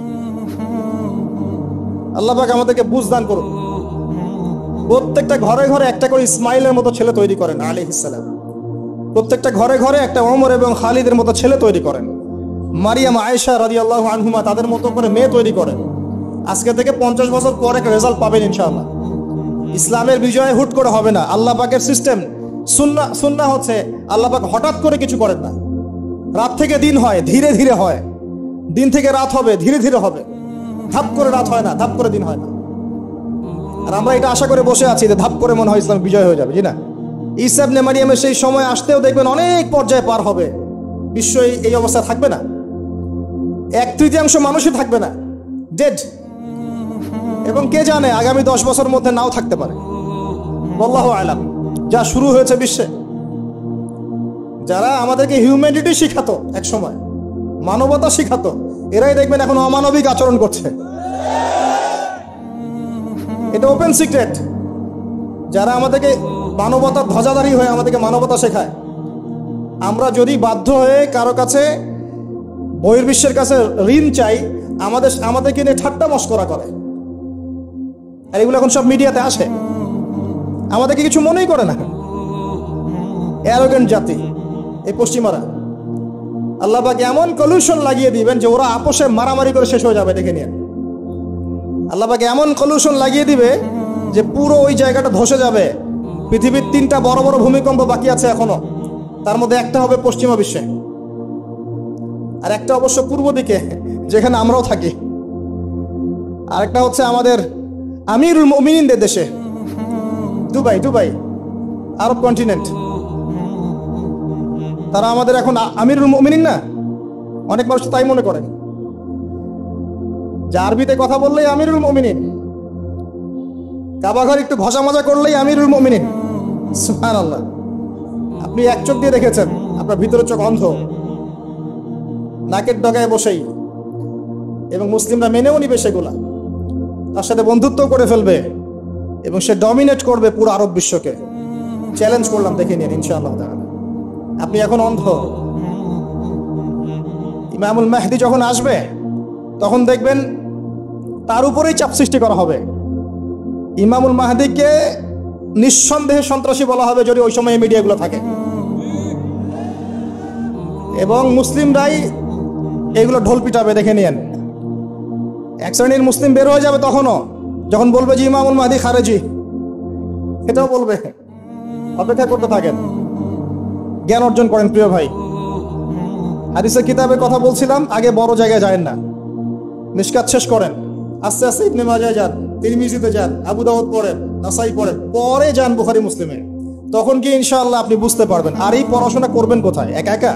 আল্লাহ পাক আমাদেরকে বুঝ দান করুন। প্রত্যেকটা ঘরে ঘরে একটা করে ইসমাইলের মতো ছেলে তৈরি করেন আলাইহিস সালাম। প্রত্যেকটা ঘরে ঘরে একটা ওমর এবং খালিদের মতো ছেলে তৈরি করেন। মারিয়াম, আয়েশা রাদিয়াল্লাহু আনহুমা তাদের মতো করে মেয়ে তৈরি করেন। আজকে থেকে 50 বছর পর একটা রেজাল্ট পাবেন ইনশাআল্লাহ। ইসলামের বিজয় হুট করে হবে না। আল্লাহ পাকের সিস্টেম, সুন্নাহ হচ্ছে আল্লাহ পাক হঠাৎ করে কিছু করেন না। রাত থেকে দিন হয়, ধীরে ধীরে হয়। দিন থেকে রাত হবে, ধীরে ধীরে হবে। ধাপ করে রাত হয় না, ধাপ করে দিন হয় না। আর আমরা এটা আশা করে বসে আছি যে ধাপ করে মনে হয় ইসলাম বিজয় হয়ে যাবে, জি না। ঈসা ইবনে মারইয়ামের সেই সময় আসতেও দেখবেন অনেক পর্যায়ে পার হবে। বিশ্ব এই অবস্থা থাকবে না, 1/3 মানুষই থাকবে না, ডেড। এবং কে জানে আগামী 10 বছরের মধ্যে নাও থাকতে পারে, আল্লাহু আলাম। যা শুরু হয়েছে বিশ্বে, যারা আমাদেরকে হিউম্যানিটি শিখাতো, এক সময় মানবতা শিখাতো, এরাই দেখবেন এখন অমানবিক আচরণ করছে। এটা ওপেন সিক্রেট। যারা আমাদেরকে মানবতার ধ্বজাধারী হয়ে আমাদেরকে মানবতা শেখায়, আমরা যদি বাধ্য হয়ে কারো কাছে, বহির্বিশ্বের কাছে ঋণ চাই, আমাদেরকে নিয়ে ঠাট্টা মশকরা করে। আর এগুলো এখন সব মিডিয়াতে আসে, আমাদেরকে কিছু মনেই করে না। অ্যারোগেন্ট জাতি এই পশ্চিমারা। আল্লাহ পাক এমন কলিউশন লাগিয়ে দিবেন যে ওরা আপোষে মারামারি করে শেষ হয়ে যাবে, দেখে নিয়ে। আল্লাহ পাক এমন পলিউশন লাগিয়ে দিবে যে পুরো ওই জায়গাটা ধসে যাবে। পৃথিবীর 3টা বড় বড় ভূমিকম্প বাকি আছে এখনো, তার মধ্যে একটা হবে পশ্চিমা বিশ্বে, আর একটা অবশ্য পূর্ব দিকে যেখানে আমরাও থাকি, আরেকটা হচ্ছে আমাদের আমিরুল মুমিনিনদের দেশে, দুবাই আরব কন্টিনেন্ট। তারা আমাদের এখন আমিরুল মুমিনিন না, অনেক মানুষ তাই মনে করেন যে আরবিতে কথা বললেই আমিরুল মুমিনিন, কাবাঘর একটু ঘষা মাজা করলেই আমিরুল মুমিনিন। সুবহানাল্লাহ। আপনি এক চোখ দিয়ে দেখেছেন, আপনার ভিতরের চোখ অন্ধ, নাকের ডগায় বসেই, এবং মুসলিমরা মেনেও নিবে সেগুলা, তার সাথে বন্ধুত্ব করে ফেলবে এবং সে ডমিনেট করবে পুরো আরব বিশ্বকে। চ্যালেঞ্জ করলাম, দেখে নিন ইনশাআল্লাহ তাআলা। আপনি এখন অন্ধ। ইমামুল মাহদি যখন আসবে তখন দেখবেন তার উপরেই চাপ সৃষ্টি করা হবে। ইমামুল মাহদিকে নিঃসন্দেহে সন্ত্রাসী বলা হবে যদি ওই সময় মিডিয়াগুলো থাকে, এবং মুসলিমরাই এগুলো ঢোল পিটাবে, দেখে নিয়েন। এক শ্রেণীর মুসলিম বের হয়ে যাবে তখনও, যখন বলবে যে ইমামুল মাহদি খারেজি, এটাও বলবে। অপেক্ষা করতে থাকেন, জ্ঞান অর্জন করেন প্রিয় ভাই। হাদিসের কিতাবের কথা বলছিলাম, আগে বড় জায়গায় যায়েন না, নিষ্কাত শেষ করেন, আস্তে আস্তে ইবনে মাজাহ যান, তিরমিজিতে যান, আবু দাউদ পড়েন, নাসাই পড়েন, পরে যান বুখারী মুসলিমে। তখন কি ইনশাআল্লাহ আপনি বুঝতে পারবেন। আর এই পড়াশোনা করবেন কোথায়? একা একা?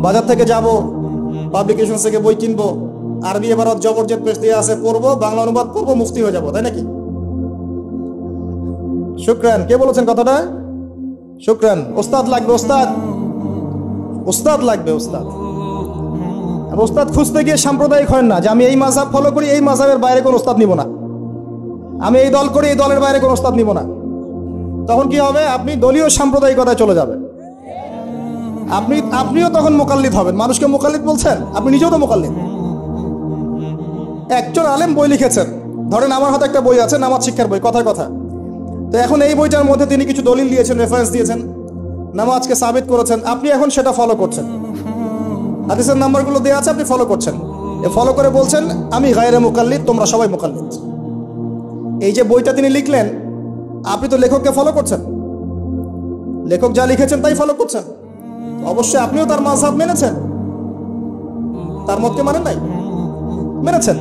বাজার থেকে যাব, পাবলিকেশন থেকে বই কিনবো, আরবি এবারত জবরজেদ পেশ দিয়ে আছে, পড়বো, বাংলা অনুবাদ করবো, মুফতি হয়ে যাবো, তাই নাকি? শুকরান। কে বলেছেন কথাটা? শুকরান। ওস্তাদ লাগবে, ওস্তাদ লাগবে, ওস্তাদ। আর ওস্তাদ খুঁজতে গিয়ে সাম্প্রদায়িক হয় না যে আমি এই মাযহাব ফলো করি, এই মাযহাবের বাইরে কোনো ওস্তাদ নিব না, আমি এই দল করি, এই দলের বাইরে কোনো ওস্তাদ নিব না। তখন কি হবে? আপনি দলীয় সাম্প্রদায়িকতায় চলে যাবেন। আপনিও তখন মুকাল্লিদ হবেন। মানুষকে মুকাল্লিদ বলছেন, আপনি নিজেও তো মুকাল্লিদ। একজন আলেম বই লিখেছেন, ধরেন আমার হাতে একটা বই আছে, নামাজ শিক্ষার বই, কথার কথা। তো এখন এই বইটার মধ্যে তিনি কিছু দলিল দিয়েছেন, রেফারেন্স দিয়েছেন, নামাজকে সাবিত করেছেন, আপনি এখন সেটা ফলো করছেন। হাদিসের নাম্বারগুলো দেওয়া আছে, আপনি ফলো করছেন। ফলো করে বলছেন আমি গায়রে মুকাল্লিদ, তোমরা সবাই মুকাল্লিদ। এই যে বইটা তিনি লিখলেন, আপনি তো লেখককে ফলো করছেন, লেখক যা লিখেছেন তাই ফলো করছেন। অবশ্যই আপনিও তার মাযহাব মেনেছেন, তার মতকে মানেন নাই? মেনেছেন।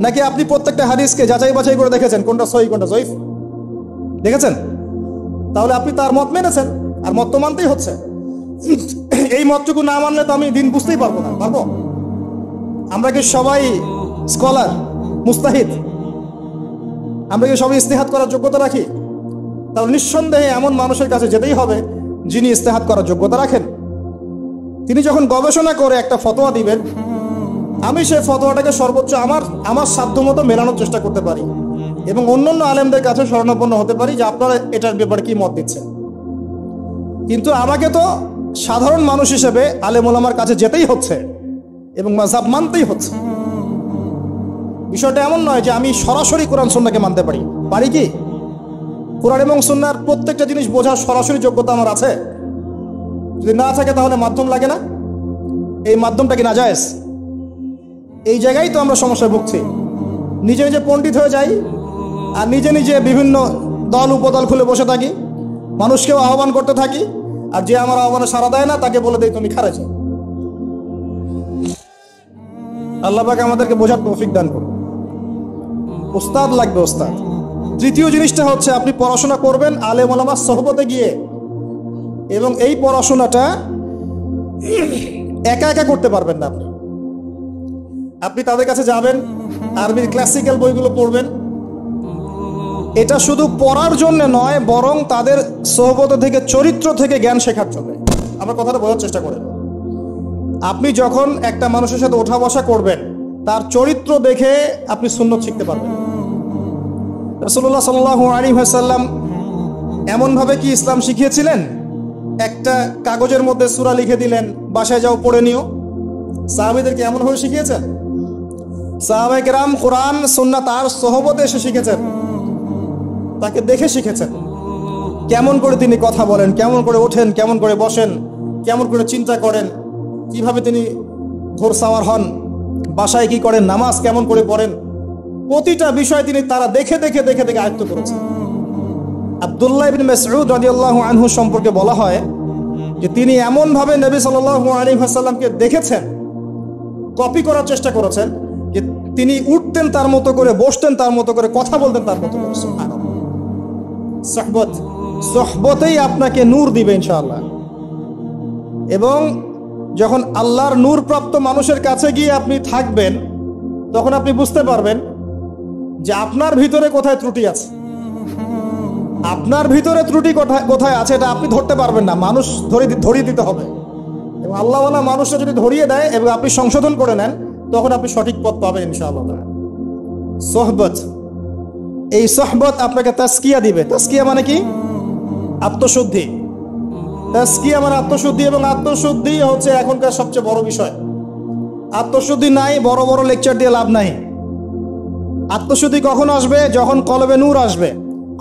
নাকি আপনি প্রত্যেকটা হাদিসকে যাচাই বাছাই করে দেখেছেন কোনটা সহিহ কোনটা জয়ীফ? দেখেছেন? তাহলে আপনি তার মত মেনেছেন, আর মত তো মানতেই হচ্ছে। এই মতটুকু না মানলে তো আমি দিন বুঝতেই পারবো না। পারবো? আমরা কি সবাই স্কলার, মুস্তাহিদ? আমরা কি সবাই ইস্তেহাদ করার যোগ্যতা রাখি? তাহলে নিঃসন্দেহে এমন মানুষের কাছে যেতেই হবে যিনি ইস্তেহাদ করার যোগ্যতা রাখেন। তিনি যখন গবেষণা করে একটা ফতোয়া দিবেন, আমি সেই ফতোয়াটাকে সর্বোচ্চ আমার সাধ্যমতো মেলানোর চেষ্টা করতে পারি এবং অন্যান্য আলেমদের কাছে শরণাপন্ন হতে পারি যে আপনারা এটার ব্যাপারে কি মত দিচ্ছেন। কিন্তু আমাকে তো সাধারণ মানুষ হিসেবে আলেম ওলামার কাছে যেতেই হচ্ছে এবং মাযহাব মানতেই হচ্ছে। বিষয়টা এমন নয় যে আমি সরাসরি কোরআন সুন্নাহকে মানতে পারি কি? কোরআন এবং সুন্নাহর প্রত্যেকটা জিনিস বোঝার সরাসরি যোগ্যতা আমার আছে? যদি না থাকে তাহলে মাধ্যম লাগে না? এই মাধ্যমটা কি নাজায়েজ? এই জায়গায় তো আমরা সমস্যায় ভুগছি। নিজে নিজে পণ্ডিত হয়ে যাই আর নিজে নিজে বিভিন্ন দল উপদল খুলে বসে থাকি, মানুষকেও আহ্বান করতে থাকি, আর যে আমার আহ্বানে সাড়া দেয় না তাকে বলে দেয় তুমি খারেজি। আল্লাহ পাক আমাদেরকে বোঝার তৌফিক দান করুন। ওস্তাদ লাগবে, ওস্তাদ। তৃতীয় জিনিসটা হচ্ছে আপনি পড়াশোনা করবেন আলেম ওলামার সোহবতে গিয়ে, এবং এই পড়াশোনাটা একা একা করতে পারবেন না। আপনি তাদের কাছে যাবেন, আরবির ক্লাসিক্যাল বইগুলো পড়বেন। এটা শুধু পড়ার জন্য নয়, বরং তাদের সোহবত থেকে, চরিত্র থেকে জ্ঞান শেখার জন্য। আমার কথাটা বোঝার চেষ্টা করেন। আপনি যখন একটা মানুষের সাথে ওঠা বসা করবেন, তার চরিত্র দেখে আপনি সুন্নত শিখতে পারবেন। রাসূলুল্লাহ সাল্লাল্লাহু আলাইহি ওয়াসাল্লাম এমনভাবে কি ইসলাম শিখিয়েছিলেন? একটা কাগজের মধ্যে সূরা লিখে দিলেন, বাসায় যাও পড়ে নিও। সাহাবীদেরকে এমনভাবে শিখিয়েছেন? সাহাবায়ে কেরাম কোরআন সুন্নাহ তার সোহবতে এসে শিখেছেন, তাকে দেখে শিখেছেন। কেমন করে তিনি কথা বলেন, কেমন করে ওঠেন, কেমন করে বসেন, কেমন করে চিন্তা করেন, কিভাবে তিনি ঘোড়সাওয়ার হন, বাসায় কি করেন, নামাজ কেমন করে পড়েন, প্রতিটা বিষয় তিনি তারা দেখে দেখে দেখে দেখে আয়ত্ত করেছেন। আব্দুল্লাহ ইবনে মাসউদ রাদিয়াল্লাহু আনহু সম্পর্কে বলা হয় যে তিনি এমনভাবে নবী সাল্লাল্লাহু আলাইহি ওয়াসাল্লামকে দেখেছেন, কপি করার চেষ্টা করেছেন, যে তিনি উঠতেন তার মতো করে, বসতেন তার মতো করে, কথা বলতেন তার মতো করে। সুবহানাল্লাহ। সোহবতেই আপনাকে নূর দিবে ইনশাআল্লাহ। এবং যখন আল্লাহর নূর প্রাপ্ত মানুষের কাছে গিয়ে আপনি থাকবেন, তখন আপনি বুঝতে পারবেন যে আপনার ভিতরে কোথায় ত্রুটি আছে। আপনার ভিতরে ত্রুটি কোথায় আছে এটা আপনি ধরতে পারবেন না, মানুষ ধরিয়ে দিতে হবে। এবং আল্লাহওয়ালা মানুষরা যদি ধরিয়ে দেয় এবং আপনি সংশোধন করে নেন, তখন আপনি সঠিক পথ পাবেন ইনশাআল্লাহ। সোহবত, এই সোহবত আপনাকে তাসকিয়া দিবে। তাসকিয়া মানে কি? আত্মশুদ্ধি। তাসকিয়া মানে আত্মশুদ্ধি, এবং আত্মশুদ্ধি হচ্ছে এখনকার সবচেয়ে বড় বিষয়। আত্মশুদ্ধি নাই, বড় বড় লেকচার দিয়ে লাভ নাই। আত্মশুদ্ধি কখন আসবে? যখন কলবে নূর আসবে।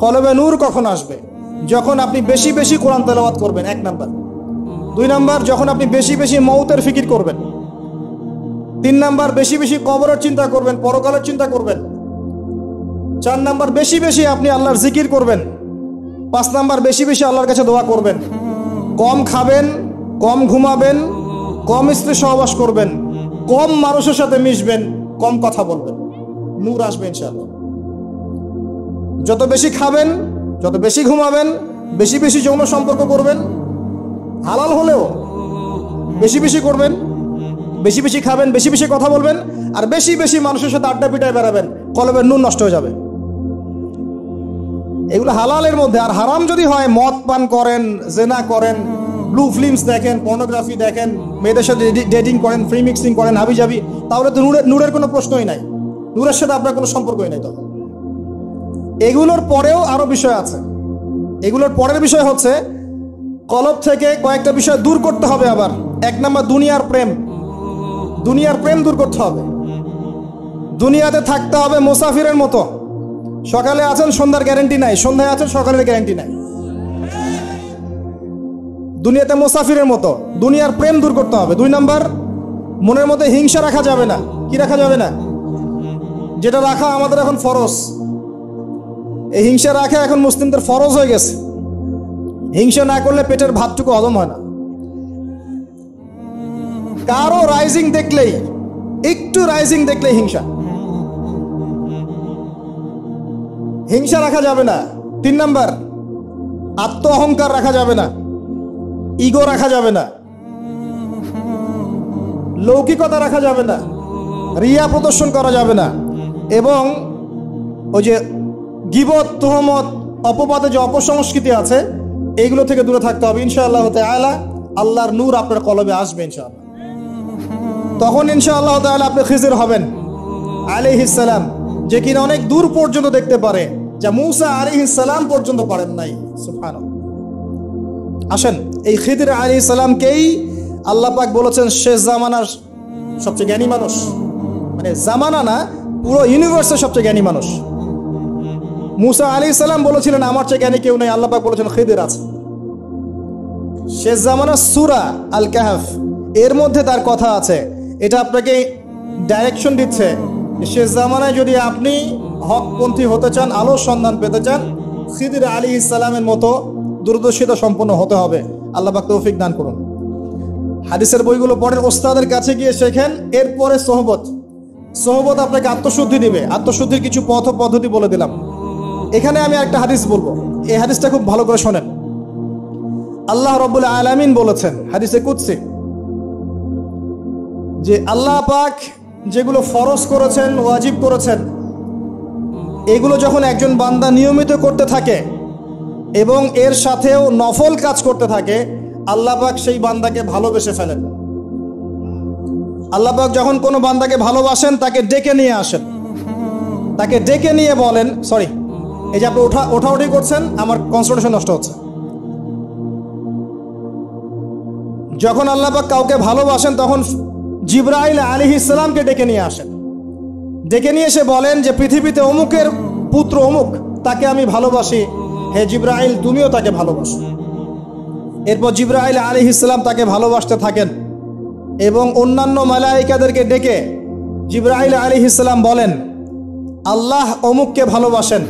কলবে নূর কখন আসবে? যখন আপনি বেশি বেশি কোরআন তেলাওয়াত করবেন, 1 নাম্বার। 2 নাম্বার, যখন আপনি বেশি বেশি মৌতের ফিকির করবেন। 3 নাম্বার, বেশি বেশি কবরের চিন্তা করবেন, পরকালের চিন্তা করবেন। 4 নাম্বার, বেশি বেশি আপনি আল্লাহর জিকির করবেন। 5 নাম্বার, বেশি বেশি আল্লাহর কাছে দোয়া করবেন। কম খাবেন, কম ঘুমাবেন, কম স্ত্রী সহবাস করবেন, কম মানুষের সাথে মিশবেন, কম কথা বলবেন। নূর আসবে ইনশাআল্লাহ। যত বেশি খাবেন, যত বেশি ঘুমাবেন, বেশি বেশি যৌন সম্পর্ক করবেন, হালাল হলেও বেশি বেশি করবেন, বেশি বেশি খাবেন, বেশি বেশি কথা বলবেন, আর বেশি বেশি মানুষের সাথে আড্ডা পিটায় বেড়াবেন, কলবের নূর নষ্ট হয়ে যাবে। এগুলো হালালের মধ্যে। আর হারাম যদি হয়, মদ পান করেন, জেনা করেন, ব্লু ফিল্মস দেখেন, পর্নোগ্রাফি দেখেন, মেয়েদের সাথে ডেটিং করেন, ফ্রি মিক্সিং করেন, হাবিজাবি, তাহলে তো নূরের কোনো প্রশ্নই নাই, নূরের সাথে আপনার কোনো সম্পর্কই নাই। তখন এগুলোর পরেও আরো বিষয় আছে। এগুলোর পরের বিষয় হচ্ছে কলব থেকে কয়েকটা বিষয় দূর করতে হবে। আবার 1 নাম্বার, দুনিয়ার প্রেম। দুনিয়ার প্রেম দূর করতে হবে। দুনিয়াতে থাকতে হবে মুসাফিরের মতো। সকালে আছেন, সন্ধ্যার গ্যারান্টি নাই, সন্ধ্যায় আছেন, সকালের গ্যারান্টি নাই। দুনিয়াতে মুসাফিরের মতো। দুনিয়ার প্রেম দূর করতে হবে। 2 নাম্বার, মনের মধ্যে হিংসা রাখা যাবে না। কি রাখা যাবে না? যেটা রাখা আমাদের এখন ফরজ। এই হিংসা রাখা এখন মুসলিমদের ফরজ হয়ে গেছে। হিংসা না করলে পেটের ভাতটুকু হজম হয় না। কারো রাইজিং দেখলেই, একটু রাইজিং দেখলেই হিংসা। হিংসা রাখা যাবে না। 3 নাম্বার, আত্ম অহংকার রাখা যাবে না, ইগো রাখা যাবে না, লৌকিকতা রাখা যাবে না, রিয়া প্রদর্শন করা যাবে না, এবং ওই যে গীবত, তুহমত, অপবাদে যে অপসংস্কৃতি আছে, এইগুলো থেকে দূরে থাকতে হবে ইনশাআল্লাহ তাআলা। আল্লাহর নূর আপনার কলবে আসবে ইনশাআল্লাহ। তখন ইনশাআল্লাহ তাআলা আপনি খিজির হবেন আলাইহিস সালাম, যে কিনা অনেক দূর পর্যন্ত দেখতে পারে, যা মূসা আলাইহিস সালাম পর্যন্ত পারেন নাই। সুবহানাল্লাহ। আসেন, এই খিদির আলাইহিস সালামকেই আল্লাহ পাক বলেছেন শেষ জামানার সবচেয়ে জ্ঞানী মানুষ। মানে জামানা না, পুরো ইউনিভার্সের সবচেয়ে জ্ঞানী মানুষ। মূসা আলাইহিস সালাম বলেছিলেন আমার চেয়ে জ্ঞানী কেউ নেই, আল্লাহ পাক বলেছেন খিদির আছে। শেষ জামানার সূরা আল কাহফ, এর মধ্যে তার কথা আছে। এটা আপনাকে ডাইরেকশন দিচ্ছে, শেষ জামানায় যদি আপনি হকপন্থী হতে চান, আলোর সন্ধান পেতে চান, খিদির আলাইহিস সালামের মতো দূরদর্শিতা সম্পন্ন হতে হবে। আল্লাহ পাক তৌফিক দান করুন। হাদিসের বইগুলো পড়েন, ওস্তাদের কাছে গিয়ে শেখেন। এরপরে সোহবত। সোহবত আপনাকে আত্মশুদ্ধি দিবে। আত্মশুদ্ধির কিছু পথ পদ্ধতি বলে দিলাম। এখানে আমি একটা হাদিস বলবো, এই হাদিসটা খুব ভালো করে শোনেন। আল্লাহ রাব্বুল আলামিন বলেছেন হাদিসে কুদসি, যে আল্লাহ পাক যেগুলো ফরজ করেছেন, ওয়াজিব করেছেন, এগুলো যখন একজন বান্দা নিয়মিত করতে থাকে এবং এর সাথেও নফল কাজ করতে থাকে, আল্লাহ পাক সেই বান্দাকে ভালোবেসে ফেলেন। আল্লাহ পাক যখন কোনো বান্দাকে ভালোবাসেন, তাকে ডেকে নিয়ে আসেন, তাকে ডেকে নিয়ে বলেন, সরি, এই যে আপনি ওঠাউঠি করছেন, আমার কনসেন্ট্রেশন নষ্ট হচ্ছে। যখন আল্লাহ পাক কাউকে ভালোবাসেন, তখন জিবরাইল আলাইহিস সালামকে ডেকে নিয়ে আসেন। ডেকে নিয়ে এসে বলেন যে পৃথিবীতে অমুকের পুত্র অমুক, তাকে আমি ভালোবাসি, হে জিবরাইল তুমিও তাকে ভালোবাসো। এরপর জিবরাইল আলাইহিস সালাম তাকে ভালোবাসতে থাকেন এবং অন্যান্য মালায়েকাদেরকে ডেকে জিবরাইল আলাইহিস সালাম বলেন আল্লাহ অমুককে ভালোবাসেন,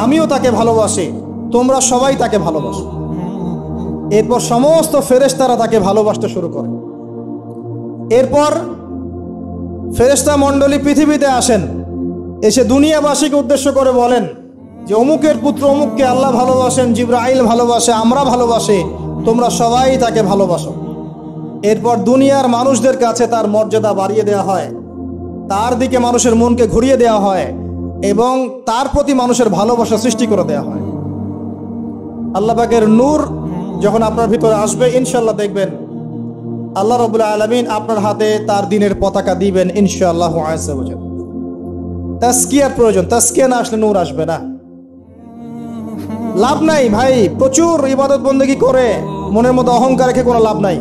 আমিও তাকে ভালোবাসি, তোমরা সবাই তাকে ভালোবাসো। এরপর সমস্ত ফেরেশতারা তাকে ভালোবাসতে শুরু করে। এরপর ফেরেশতা মণ্ডলী পৃথিবীতে আসেন, এসে দুনিয়াবাসীকে উদ্দেশ্য করে বলেন যে অমুকের পুত্র অমুককে আল্লাহ ভালোবাসেন, জিবরাইল ভালোবাসে, আমরা ভালোবাসি, তোমরা সবাই তাকে ভালোবাসো। এরপর দুনিয়ার মানুষদের কাছে তার মর্যাদা বাড়িয়ে দেওয়া হয়, তার দিকে মানুষের মনকে ঘুরিয়ে দেওয়া হয় এবং তার প্রতি মানুষের ভালোবাসা সৃষ্টি করে দেওয়া হয়। আল্লাহ পাকের নূর যখন আপনার ভিতরে আসবে, ইনশাআল্লাহ দেখবেন আল্লাহ রাব্বুল আলামিন আপনার হাতে তার দ্বীনের পতাকা দিবেন ইনশাআল্লাহ আযজা ওয়া জাল। তাজকিয়ার প্রয়োজন, তাজকিয়া না আসলে নূর আসবে না। লাভ নাই ভাই, প্রচুর ইবাদত বন্দেগী করে মনের মধ্যে অহংকার রেখে কোনো লাভ নাই।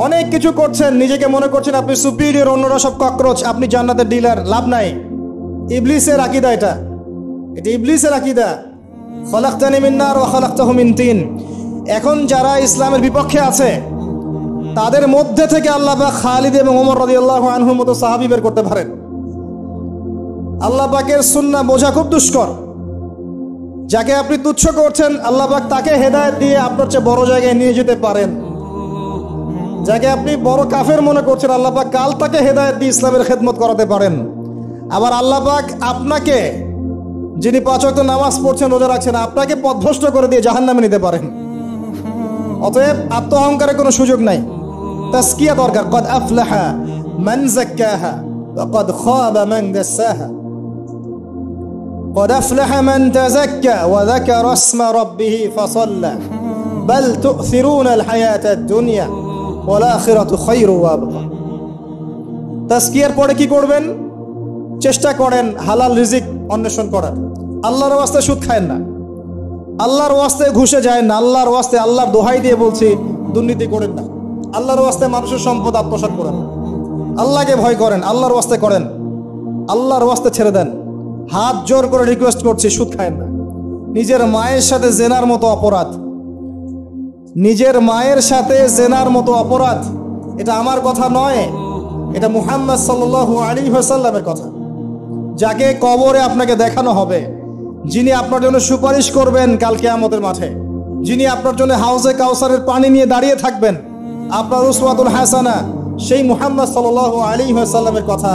অনেক কিছু করছেন, নিজেকে মনে করছেন আপনি সুপিরিয়র, অন্যরা সব ককরোচ, আপনি জান্নাতের ডিলার, লাভ নাই। ইবলিসের আকীদা এটা ইবলিসের আকীদা। খলাকতানি মিন নার ওয়া খলাকতাহু মিন তিন। এখন যারা ইসলামের বিপক্ষে আছে তাদের মধ্যে থেকে আল্লাহ পাক খালিদ এবং ওমর রাদিয়াল্লাহু আনহুর মতো সাহাবী বের করতে পারেন। আল্লাহ পাকের সুন্নাহ বোঝা খুব দুষ্কর। যাকে আপনি তুচ্ছ করছেন আল্লাহ পাক তাকে হেদায়েত দিয়ে আপনার চেয়ে বড় জায়গায় নিয়ে যেতে পারেন। যাকে আপনি বড় কাফের মনে করছেন আল্লাহ পাক কাল তাকে হেদায়েত দিয়ে ইসলামের খেদমত করাতে পারেন। আবার আল্লাহ পাক আপনাকে, যিনি 5 ওয়াক্ত নামাজ পড়ছেন, রোজা রাখছেন, আপনাকে পথভ্রষ্ট করে দিয়ে জাহান্নামে নিতে পারেন। অতএব আত্ম অহংকারের কোনো সুযোগ নাই, তাজকিয়া দরকার। কদ আফলাহা মান যাক্কাহা ওয়া কদ খাবা মান দাসাহা। قد أفلح من تزكى وذكر اسم ربه فصلى بل تؤثرون الحياة الدنيا والآخرة خير وأبقى। তাজকিয়ার পরে কি করবেন? চেষ্টা করেন হালাল রিজিক অন্বেষণ করার। আল্লাহর ওয়াস্তে সুদ খায়েন না, আল্লাহর ওয়াস্তে ঘুষে যায় না, আল্লাহর ওয়াস্তে আল্লাহর দোহাই দিয়ে বলছি দুর্নীতি করেন না, আল্লাহর ওয়াস্তে মানুষের সম্পদ আত্মসাৎ করেন না। আল্লাহকে ভয় করেন, আল্লাহর ওয়াস্তে করেন, আল্লাহর ওয়াস্তে ছেড়ে দেন। হাত জোর করে রিকোয়েস্ট করছি, সুদ খায়েন না। নিজের মায়ের সাথে জেনার মতো অপরাধ, নিজের মায়ের সাথে জেনার মতো অপরাধ। এটা আমার কথা নয়, এটা মুহাম্মদ সাল্লাল্লাহু আলাইহি ওয়াসাল্লামের কথা। যাকে কবরে আপনাকে দেখানো হবে, যিনি আপনার জন্য সুপারিশ করবেন কাল কিয়ামতের মাঠে, যিনি আপনার জন্য হাউজে কাউসারের পানি নিয়ে দাঁড়িয়ে থাকবেন, আপনার উসওয়াতুল হাসানা, সেই মুহাম্মদ সাল্লাল্লাহু আলাইহি ওয়াসাল্লামের কথা।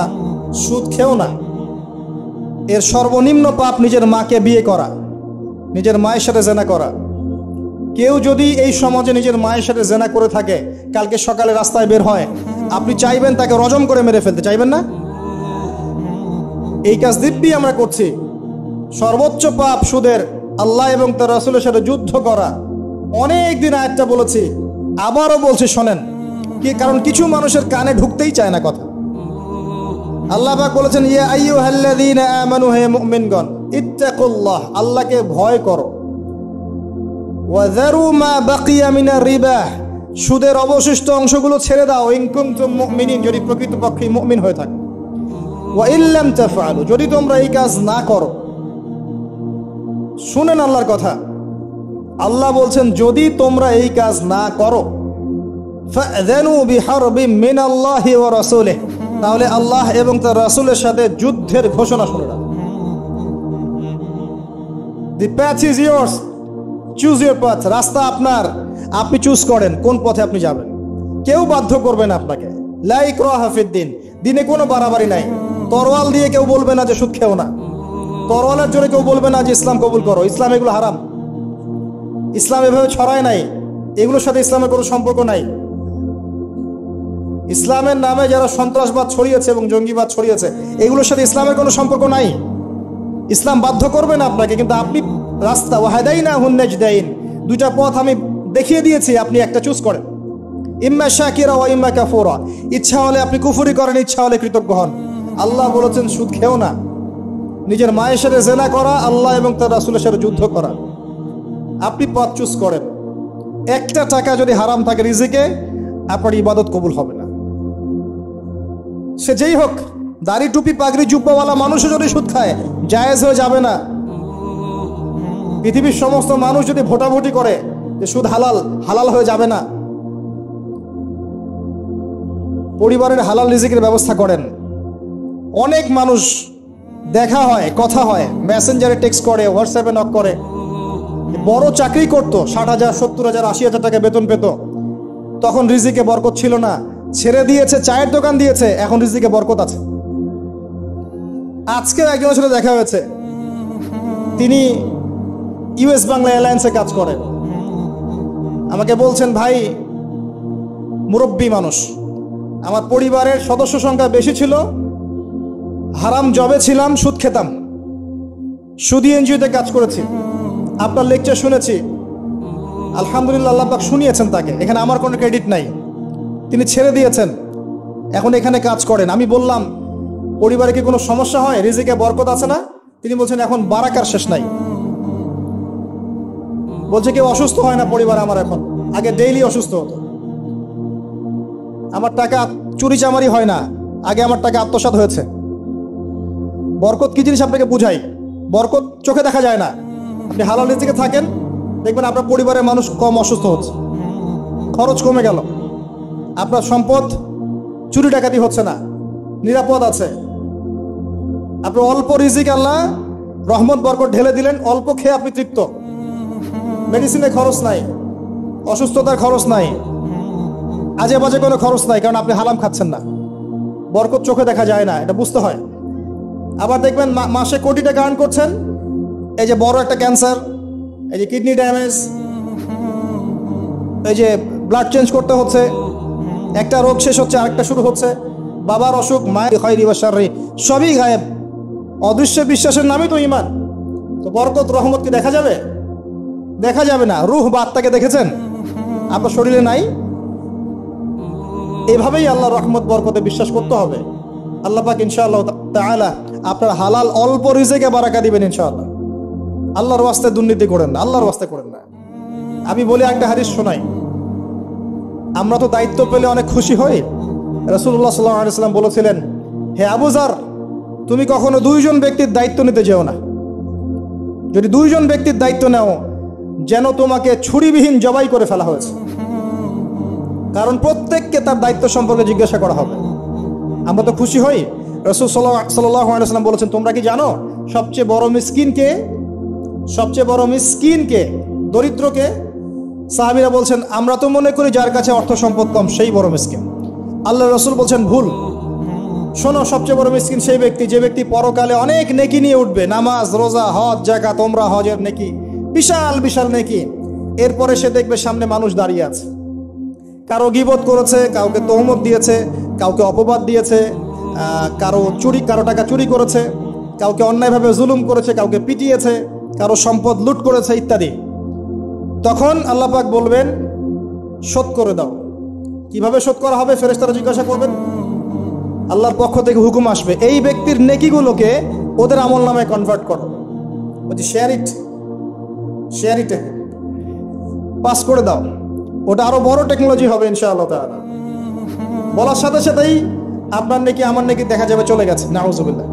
সুদ খেও না। এর সর্বনিম্ন পাপ নিজের মাকে বিয়ে করা, নিজের মায়ের সাথে জেনা করা। কেউ যদি এই সমাজে নিজের মায়ের সাথে জেনা করে থাকে, কালকে সকালে রাস্তায় বের হয়, আপনি চাইবেন তাকে রজম করে মেরে ফেলতে, চাইবেন না? এই কাজ দিব্যি আমরা করছি। সর্বোচ্চ পাপ সুদের, আল্লাহ এবং তার রাসূলের সাথে যুদ্ধ করা। অনেক দিন আয়াতটা বলেছি, আবারও বলছি, শোনেন কি, কারণ কিছু মানুষের কানে ঢুকতেই চায় না কথা। আল্লাহ পাক বলেছেন, ইয়া আইয়ুহাল্লাযীনা আমানু, হে মুমিনগণ, ইত্তাকুল্লাহ, আল্লাহকে ভয় করো। ওয়া যারু মা বাকিয়া মিনার রিবা, সুদের অবশিষ্ট অংশগুলো ছেড়ে দাও। ইন কুনতুম মুমিনিন, যদি প্রকৃতপক্ষে মুমিন হয়ে থাকো। ওয়া ইল্লাম তাফআলু, যদি তোমরা এই কাজ না করো। শুনেন আল্লাহর কথা, আল্লাহ বলছেন যদি তোমরা এই কাজ না করো, ফাযানু বিহারবিম মিনাল্লাহি ওয়া রাসূলিহি, তাহলে আল্লাহ এবং তার রাসূলের সাথে যুদ্ধের ঘোষণা শুনে রাখো। The path is yours, choose your path. রাস্তা আপনার, আপনি চুজ করেন কোন পথে আপনি যাবেন। কেউ বাধ্য করবে না আপনাকে। লা ইকরাহা ফিদ্দিন, দিনে কোনো বাড়াবাড়ি নাই। তরোয়াল দিয়ে কেউ বলবে না যে সুদ খেও না, তরোয়ালের জোরে কেউ বলবে না যে ইসলাম কবুল করো। ইসলাম এগুলো হারাম, ইসলাম এভাবে ছড়ায় নাই, এগুলোর সাথে ইসলামের কোনো সম্পর্ক নাই। ইসলামের নামে যারা সন্ত্রাসবাদ ছড়িয়েছে এবং জঙ্গিবাদ ছড়িয়েছে, এগুলোর সাথে ইসলামের কোনো সম্পর্ক নাই। ইসলাম বাধ্য করবে না আপনাকে, কিন্তু আপনি রাস্তা, ওয়াহাদাইনাহুন নাজদাইন, দুইটা পথ আমি দেখিয়ে দিয়েছি, আপনি একটা চুজ করেন। ইম্মা শাকিরা ওয়া ইম্মা কাফুরা, ইচ্ছা হলে আপনি কুফরি করেন, ইচ্ছা হলে কৃতজ্ঞ হন। আল্লাহ বলেছেন সুদ খেও না। নিজের মায়ের সাথে জেনা করা, আল্লাহ এবং তার রাসূলের সাথে যুদ্ধ করা, আপনি পথ চুজ করেন। একটা টাকা যদি হারাম থাকে রিজিকে, আপনার ইবাদত কবুল হবে না। সে যেই হোক, দাড়ি টুপি পাগড়ি জুব্বাওয়ালা মানুষও যদি সুদ খায়, জায়েজ হয়ে যাবে না। পৃথিবীর সমস্ত মানুষ যদি ভোটাভুটি করে যে সুদ হালাল, হালাল হয়ে যাবে না। পরিবারের হালাল রিজিকের ব্যবস্থা করেন। অনেক মানুষ দেখা হয়, কথা হয়, মেসেঞ্জারে টেক্সট করে, হোয়াটসঅ্যাপে নক করে। বড় চাকরি করতো, 60,000, 70,000, 80,000 টাকা বেতন পেত, তখন রিজিকে বরকত ছিল না। ছেড়ে দিয়েছে, চায়ের দোকান দিয়েছে, এখন রিজিকে বরকত আছে। আজকেও একজনের সাথে দেখা হয়েছে, তিনি ইউএস বাংলা এয়ারলাইন্সে কাজ করেন। আমাকে বলছেন, ভাই মুরব্বী মানুষ, আমার পরিবারের সদস্য সংখ্যা বেশি ছিল, হারাম জবে ছিলাম, সুদ খেতাম, সুদি এনজিওতে কাজ করেছি, আপনার লেকচার শুনেছি, আলহামদুলিল্লাহ আল্লাহ পাক শুনিয়েছেন তাকে, এখানে আমার কোনো ক্রেডিট নাই, তিনি ছেড়ে দিয়েছেন, এখন এখানে কাজ করেন। আমি বললাম, পরিবারে কি কোনো সমস্যা হয়, রিজিকে বরকত আছে না? তিনি বলছেন, এখন বারাকার শেষ নাই। বলছে, কেউ অসুস্থ হয় না পরিবার আমার এখন, আগে ডেইলি অসুস্থ হতো। আমার টাকা চুরি চামারি হয় না, আগে আমার টাকা আত্মসাৎ হয়েছে। বরকত কি জিনিস আপনাকে বুঝাই, বরকত চোখে দেখা যায় না। আপনি হালাল রিজিকে থাকেন, দেখবেন আপনার পরিবারের মানুষ কম অসুস্থ হচ্ছে, খরচ কমে গেল, আপনার সম্পদ চুরি ডাকাতি হচ্ছে না, নিরাপদ আছে। আপনার অল্প রিজিক আল্লাহ রহমত বরকত ঢেলে দিলেন, অল্প খেয়ে আপনি তৃপ্ত, মেডিসিনের খরচ নাই, অসুস্থতার খরচ নাই, আজে বাজে কোনো খরচ নাই, কারণ আপনি হালাম খাচ্ছেন না। বরকত চোখে দেখা যায় না, এটা বুঝতে হয়। আবার দেখবেন মাসে কোটি টাকা আর্ন করছেন, এই যে বড় একটা ক্যান্সার, এই যে কিডনি ড্যামেজ, এই যে ব্লাড চেঞ্জ করতে হচ্ছে, একটা রোগ শেষ হচ্ছে আরেকটা শুরু হচ্ছে, বাবার অসুখ, মায়ের খয়রি বা শাররি, সবই গায়েব। অদৃশ্য বিশ্বাসের নামই তো ঈমান। তো বরকত রহমত কি দেখা যাবে? দেখা যাবে না। রূহ বা আত্মাকে দেখেছেন? আপনার শরীরে নাই। এভাবেই আল্লাহ রহমত বরকতে বিশ্বাস করতে হবে। আল্লাহ পাক ইনশাআল্লাহ তাআলা আপনার হালাল অল্প রিজিকে বারাকা দিবেন ইনশাআল্লাহ। আল্লাহর ওয়াস্তে দুর্নীতি করেন না, আল্লাহর ওয়াস্তে করেন না। আমি বলি একটা হাদিস শোনাই, আমরা তো দায়িত্ব পেলে অনেক খুশি হই। রাসূলুল্লাহ সাল্লাল্লাহু আলাইহি ওয়াসাল্লাম বলেছিলেন, হে আবু যার, তুমি কখনো 2 জন ব্যক্তির দায়িত্ব নিতে যেও না। যদি 2 জন ব্যক্তির দায়িত্ব নাও, যেন তোমাকে ছুরিবিহীন জবাই করে ফেলা হয়েছে, কারণ প্রত্যেককে তার দায়িত্ব সম্পর্কে জিজ্ঞাসা করা হবে। আমরা তো খুশি হই। রাসূল সাল্লাল্লাহু আলাইহি ওয়াসাল্লাম বলেছেন, তোমরা কি জানো সবচেয়ে বড় মিসকিন কে? সবচেয়ে বড় মিসকিন কে? দরিদ্রকে? সাহাবীরা বলছেন, আমরা তো মনে করি যার কাছে অর্থ সম্পদ কম সেই বড় মিসকিন। আল্লাহ রাসূল বলছেন, ভুল। শোনো, সবচেয়ে বড় মিসকিন সেই ব্যক্তি যে ব্যক্তি পরকালে অনেক নেকি নিয়ে উঠবে, নামাজ, রোজা, হজ, যাকাত, ওমরা, হজের নেকি, বিশাল বিশাল নেকি। এরপরে সে দেখবে সামনে মানুষ দাঁড়িয়ে আছে, কারো গীবত করেছে, কাউকে তহমত দিয়েছে, কাউকে অপবাদ দিয়েছে, কারো টাকা চুরি করেছে, কাউকে অন্যায়ভাবে জুলুম করেছে, কাউকে পিটিয়েছে, কারো সম্পদ লুট করেছে ইত্যাদি। তখন আল্লাহ পাক বলবেন, শোধ করে দাও। কিভাবে শোধ করা হবে? ফেরেশতারা জিজ্ঞাসা করবেন, আল্লাহর পক্ষ থেকে হুকুম আসবে, এই ব্যক্তির নেকিগুলোকে ওদের আমল নামে কনভার্ট করো, বলছি শেয়ার ইট পাস করে দাও। ওটা আরো বড় টেকনোলজি হবে ইনশাআল্লাহ তাআলা। বলার সাথে সাথেই আপনার নেকি আমার নেকি দেখা যাবে চলে গেছে, নাউযুবিল্লাহ।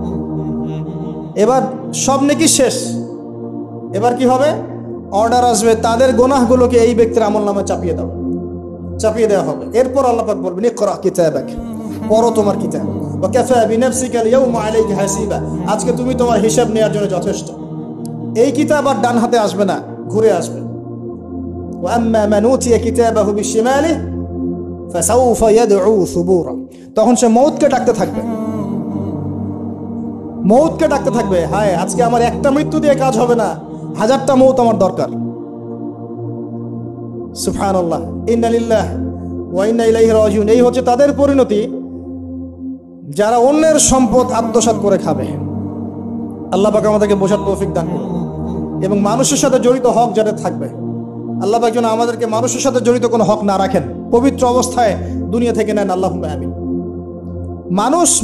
এবার সব নেকি শেষ। এবার কি হবে? অর্ডার আসবে, তাদের গুনাহগুলোকে এই ব্যক্তির আমল নামে চাপিয়ে দেওয়া হবে। এরপর আল্লাহ পাক বলবেন, ইকরা কিতাবাক, পড়ো তোমার কিতাব, ওয়া কাফা বিনাফসিকা আল-ইয়াওমা আলাইকা হাসিবা, আজকে তুমি তোমার হিসাব নেওয়ার জন্য যথেষ্ট। এই কিতাব আর ডান হাতে আসবে না, ঘুরে আসবে। ওয়া আম্মা মান উতিয়া কিতাবাহু বিশিমালিহি ফাসাউফা ইয়াদউ সুবুরা, তখন সে মউতকে ডাকতে থাকবে, হায় আজকে আমার একটা মৃত্যু দিয়ে কাজ হবে না, 1000টা মউত আমার দরকার। সুবহানাল্লাহ, ইন্না লিল্লাহি ওয়া ইন্না ইলাইহি রাজিউন। এই হচ্ছে তাদের পরিণতি যারা অন্যের সম্পদ আত্মসাৎ করে খাবে। আল্লাহ পাক আমাদেরকে বোঝার তৌফিক দান করুন, এবং মানুষের সাথে জড়িত হক যাদের থাকবে, আল্লাহ পাক যেন আমাদেরকে মানুষের সাথে জড়িত কোনো হক না রাখেন, পবিত্র অবস্থায় দুনিয়া থেকে নেন। আল্লাহুম্মা আমিন।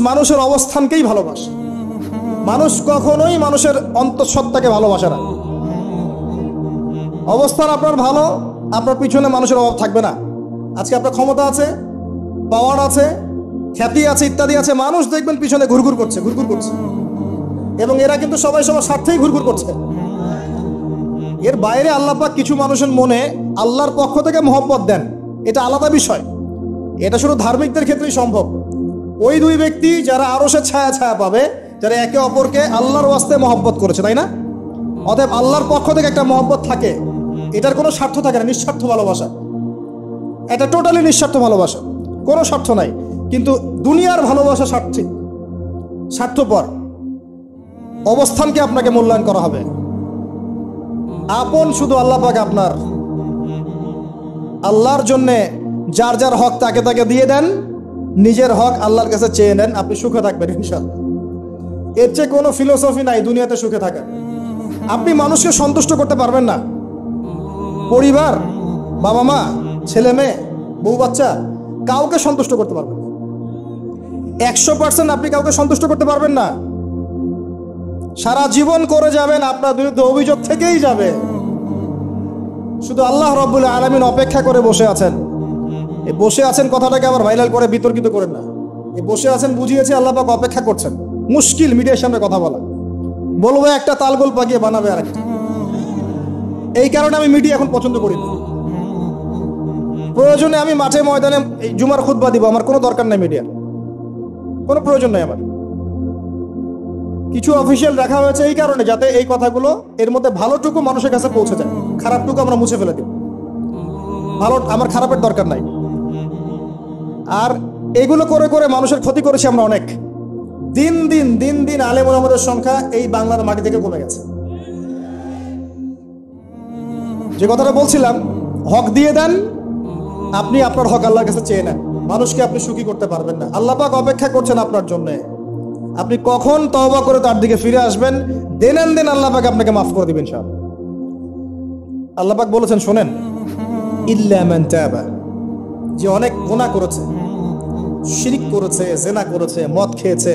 মানুষের অবস্থানকেই ভালোবাসে, মানুষ কখনোই মানুষের অন্তঃসত্ত্বাকে ভালোবাসে না। অবস্থান আপনার ভালো, আপনার পিছনে মানুষের অভাব থাকবে না। আজকে আপনার ক্ষমতা আছে, পাওয়ার আছে, খ্যাতি আছে, ইত্যাদি আছে, মানুষ দেখবেন পিছনে ঘুরঘুর করছে, এবং এরা কিন্তু সবাই সবার স্বার্থেই ঘুরঘুর করছে। এর বাইরে আল্লাহ পাক কিছু মানুষের মনে আল্লাহর পক্ষ থেকে মহব্বত দেন, এটা আলাদা বিষয়। এটা শুধু ধার্মিকদের ক্ষেত্রেই সম্ভব। ওই 2 ব্যক্তি যারা আরশের ছায়া পাবে, যারা একে অপরকে আল্লাহর ওয়াস্তে মহব্বত করেছে, তাই না? অতএব আল্লাহর পক্ষ থেকে একটা মহব্বত থাকে, এটার কোনো স্বার্থ থাকে না, নিঃস্বার্থ ভালোবাসা। এটা টোটালি নিঃস্বার্থ ভালোবাসা, কোনো স্বার্থ নাই। কিন্তু দুনিয়ার ভালোবাসা স্বার্থপর। অবস্থানকে আপনাকে মূল্যায়ন করা হবে। আপন শুধু আল্লাহ পাক আপনার। আল্লাহর জন্যে যার যার হক তাকে তাকে দিয়ে দেন, নিজের হক আল্লাহর কাছে চেয়ে নেন, আপনি সুখে থাকবেন ইনশাআল্লাহ। এর চেয়ে কোনো ফিলোসফি নাই দুনিয়াতে সুখে থাকা। আপনি মানুষকে সন্তুষ্ট করতে পারবেন না, পরিবার, বাবা মা, ছেলে মেয়ে, বউ বাচ্চা, কাউকে সন্তুষ্ট করতে পারবেন না। 100% আপনি কাউকে সন্তুষ্ট করতে পারবেন না। সারা জীবন করে যাবেন, আপনার বিরুদ্ধে অভিযোগ থেকেই যাবে। শুধু আল্লাহ রাব্বুল আলামিন অপেক্ষা করে বসে আছেন। এই বসে আছেন কথাটাকে আবার ভাইরাল করে বিতর্কিত করেন না। এই বসে আছেন বুঝিয়েছে আল্লাহ পাক অপেক্ষা করছেন। মুশকিল মিডিয়ার সামনে কথা বলা, বলবো একটা তালগোল পাকিয়ে বানাবে আরেকটা। এই কারণে আমি মিডিয়া এখন পছন্দ করি না। প্রয়োজনে আমি মাঠে ময়দানে জুমার খুতবা দিব, আমার কোনো দরকার নাই মিডিয়ার, কোনো প্রয়োজন নাই আমার। কিছু অফিসিয়াল রাখা হয়েছে এই কারণে, যাতে এই কথাগুলো এর মধ্যে ভালোটুকু মানুষের কাছে পৌঁছে যায়, খারাপটুকু আমরা মুছে ফেলে দিব। ভালো, আমার খারাপের দরকার নাই। আর এগুলো করে করে মানুষের ক্ষতি করেছি আমরা অনেক। দিন দিন আলেম ওলামাদের সংখ্যা এই বাংলার মাটি থেকে কমে গেছে। যে কথাটা বলছিলাম, হক দিয়ে দেন, আপনি আপনার হক আল্লাহর কাছে চেয়ে নেন। মানুষকে আপনি সুখী করতে পারবেন না। আল্লাহ পাক অপেক্ষা করছেন আপনার জন্য। আপনি কখন তওবা করে তার দিকে ফিরে আসবেন, দেন আল্লাহ পাক আপনাকে মাফ করে দিবেন ইনশাআল্লাহ। আল্লাহ পাক বলেছেন, শোনেন, ইল্লা মান তাবা, যে অনেক গুনাহ করেছে, শিরক করেছে, জিনা করেছে, মদ খেয়েছে,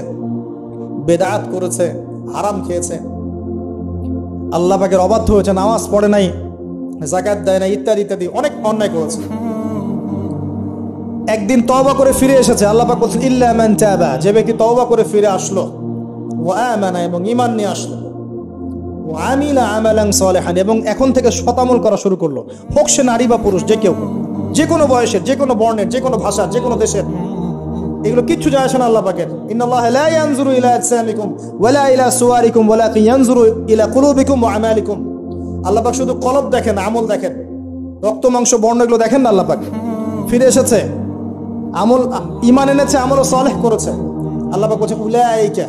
বেদাত করেছে, হারাম খেয়েছে, আল্লাহ পাকের অবাধ্য হয়েছে, নামাজ পড়ে নাই, যাকাত দেয় না, ইত্যাদি ইত্যাদি অনেক অন্যায় করেছে, একদিন তওবা করে ফিরে এসেছে। আল্লাহ পাক বলছেন, ইল্লা মান তাবা, যে ব্যক্তি তওবা করে ফিরে আসলো, ওয়া আমানা, এবং ঈমান নিয়ে আসলো, ওয়া আমিলা আমালান সালিহান, এবং এখন থেকে সতামল করা শুরু করলো, হোক সে নারী বা পুরুষ, যে কেউ, যে কোনো বয়সের, যে কোনো বর্ণের, যে কোনো ভাষার, যে কোনো দেশের, এগুলো কিচ্ছু যায় আসে না আল্লাহ পাকের। ইন্নাল্লাহা লা ইয়ানজুরু ইলা আজসামিকুম ওয়ালা ইলা সুওয়ারিকুম ওয়ালাকিন ইয়ানজুরু ইলা কুলুবিকুম ওয়া আমালিকুম। আল্লাহ পাক শুধু কলব দেখেন, আমল দেখেন, রক্ত মাংস বর্ণ এগুলো দেখেন না। আল্লাহ পাক ফিরে এসেছে, আমল, ঈমান এনেছে, আমল সালেহ করেছে। আল্লাহ পাক বলেছে, উলাইকা,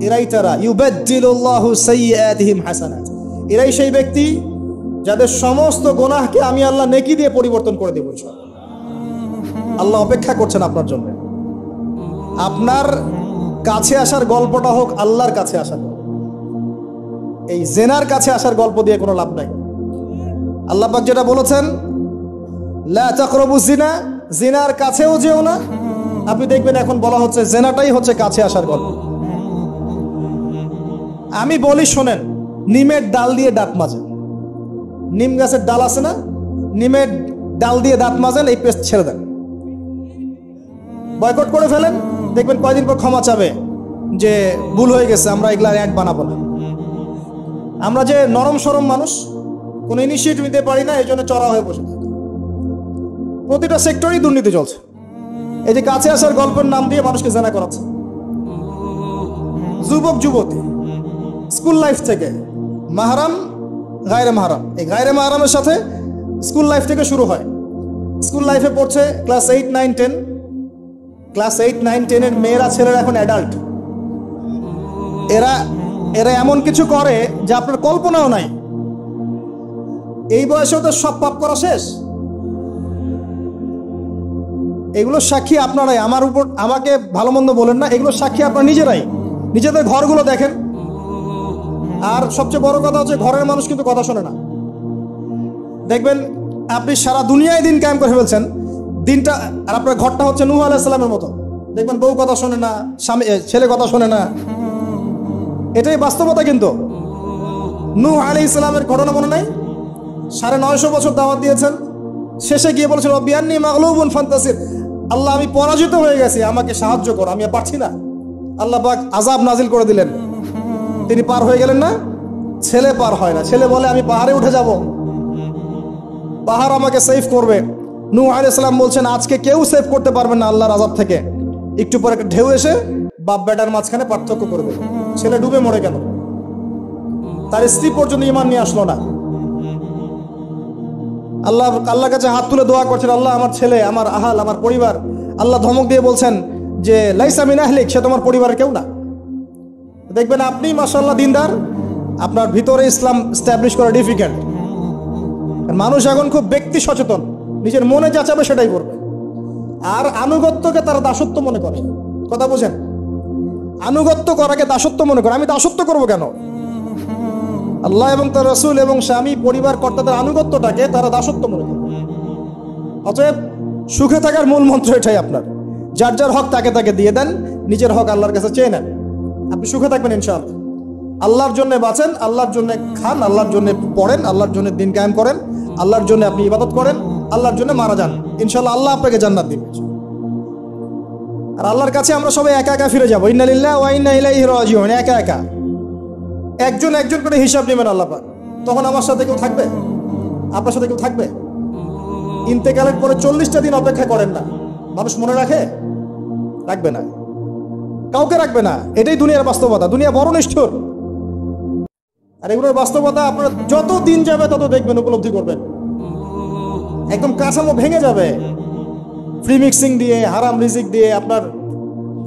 এরাই তারা, ইউবাদদিলুল্লাহু সাইয়্যাতিহিম হাসানাত, এরাই সেই ব্যক্তি যাদের সমস্ত গুনাহকে আমি আল্লাহ নেকি দিয়ে পরিবর্তন করে দেব ইনশাআল্লাহ। আল্লাহ অপেক্ষা করছেন আপনার জন্য। আপনার কাছে আসার গল্পটা হোক আল্লাহর কাছে আসার গল্প। এই জেনার কাছে আসার গল্প দিয়ে কোনো লাভ নাই। আল্লাহ পাক যেটা বলেছেন, লা তাকরাবু জিনা, জিনার কাছেও যেও না। আপনি দেখবেন এখন বলা হচ্ছে জেনাটাই হচ্ছে কাছে আসার গল্প। আমি বলি শোনেন, নিমের ডাল দিয়ে দাঁত মাজেন, নিম গাছের ডাল আছে না, নিমের ডাল দিয়ে দাঁত মাজেন, এই পেস্ট ছেড়ে দেন, বয়কট করে ফেলেন, দেখবেন কয়দিন পর ক্ষমা চাবে যে ভুল হয়ে গেছে, আমরা এগুলা অ্যাড বানাবো না। আমরা যে নরম সরম মানুষ, কোনো ইনিশিয়েটিভ নিতে পারি না, এই জন্য চড়া হয়ে বসে থাকি। প্রতিটা সেক্টরেই দুর্নীতি চলছে। এই যে কাছে আসার গল্পের নাম দিয়ে মানুষকে জেনা করাচ্ছে। যুবক যুবতী স্কুল লাইফ থেকে, মাহরাম, গায়রে মাহরাম, এই গায়রে মাহরামের সাথে স্কুল লাইফ থেকে শুরু হয়। স্কুল লাইফে পড়ছে ক্লাস 8, 9, 10। ক্লাস 8, 9, 10 এর মেয়েরা, ছেলেরা এখন অ্যাডাল্ট। এরা এমন কিছু করে যে আপনার কল্পনাও নাই। এই বয়সেও তো সব পাপ করা শেষ। এগুলো সাক্ষী আপনারাই, আমার উপর আমাকে ভালো মন্দ বলেন না, এগুলো সাক্ষী আপনারা নিজেরাই। নিজেদের ঘরগুলো দেখেন। আর সবচেয়ে বড় কথা হচ্ছে, ঘরের মানুষ কিন্তু কথা শোনে না। দেখবেন আপনি সারা দুনিয়ায় দিন কায়েম করে ফেলছেন, দিনটা, আর আপনার ঘরটা হচ্ছে নূহ আলাইহিস সালামের মতো। দেখবেন বউ কথা শোনে না, স্বামী, ছেলে কথা শোনে না। এটাই বাস্তবতা। কিন্তু নূহ আলাইহিস সালামের ঘটনা মনে নাই? 950 বছর দাওয়াত দিয়েছেন, শেষে গিয়ে বলেছেন, রব্বি আন্নী মাগলুবুন ফান্তাসির, আল্লাহ আমি পরাজিত হয়ে গেছি, আমাকে সাহায্য করো, আমি আর পারছি না। আল্লাহ পাক আযাব নাজিল করে দিলেন, তিনি পার হয়ে গেলেন না। ছেলে পার হয় না, ছেলে বলে আমি পাহাড়ে উঠে যাব, পাহাড় আমাকে সেভ করবে। নূহ আলাইহিস সালাম বলছেন, আজকে কেউ সেভ করতে পারবে না আল্লাহর আযাব থেকে। একটু পরে একটা ঢেউ এসে বাপ বেটার মাঝখানে পার্থক্য করে দেবে। ছেলে ডুবে মরে গেল, তার স্ত্রী পর্যন্ত ঈমান নিয়ে আসলো না। আল্লাহর কাছে হাত তুলে দোয়া করছেন, আল্লাহ আমার ছেলে, আমার আহাল, আমার পরিবার। আল্লাহ ধমক দিয়ে বলছেন যে লাইসা মিন আহলিক, সে তোমার পরিবারের কেউ না। দেখবেন আপনি মাশাআল্লাহ দিনদার, আপনার ভিতরে ইসলাম স্ট্যাবলিশ করা ডিফিকাল্ট। মানুষ এখন খুব ব্যক্তি সচেতন, নিজের মনে যা চাবে সেটাই করবে, আর আনুগত্যকে তারা দাসত্ব মনে করে। কথা বোঝেন? আনুগত্য করাকে দাসত্ব মনে করে। আমি দাসত্ব করব কেন? আল্লাহ এবং তার রাসূল এবং স্বামী পরিবার কর্তাদের আনুগত্যটাকে তারা দাসত্ব মনে করে। অতএব সুখে থাকার মূল মন্ত্র এটাই আপনার, যার যার হক তাকে তাকে দিয়ে দেন, নিজের হক আল্লাহর কাছে চেয়ে নেন, আপনি সুখে থাকবেন ইনশাআল্লাহ। আল্লাহর জন্য বাঁচেন, আল্লাহর জন্য খান, আল্লাহর জন্য পড়েন, আল্লাহর জন্য দিন কায়েম করেন, আল্লাহর জন্য আপনি ইবাদত করেন, আল্লাহর জন্য মারা যান, ইনশাআল্লাহ আল্লাহ আপনাকে জান্নাত দিবেন। আর আল্লাহর কাছে আমরা সবাই একা একা ফিরে যাবো, ইন্না লিল্লাহি ওয়া ইন্না ইলাইহি রাজিউন। একা একা একজন একজন করে হিসাব নেবেন আল্লাহ পাক। তখন আমার সাথে কেউ থাকবে? আপনার সাথে কেউ থাকবে? ইন্তেকালের পরে 40টা দিন অপেক্ষা করেন না, মানুষ মনে রাখে? রাখবে না, কাউকে রাখবে না। এটাই দুনিয়ার বাস্তবতা। দুনিয়া বড় নিষ্ঠুর, আর এগুলোর বাস্তবতা আপনারা যত দিন যাবে তত দেখবেন, উপলব্ধি করবেন। একদম কাঠামো ভেঙে যাবে, ফ্রি মিক্সিং দিয়ে, হারাম রিজিক দিয়ে, আপনার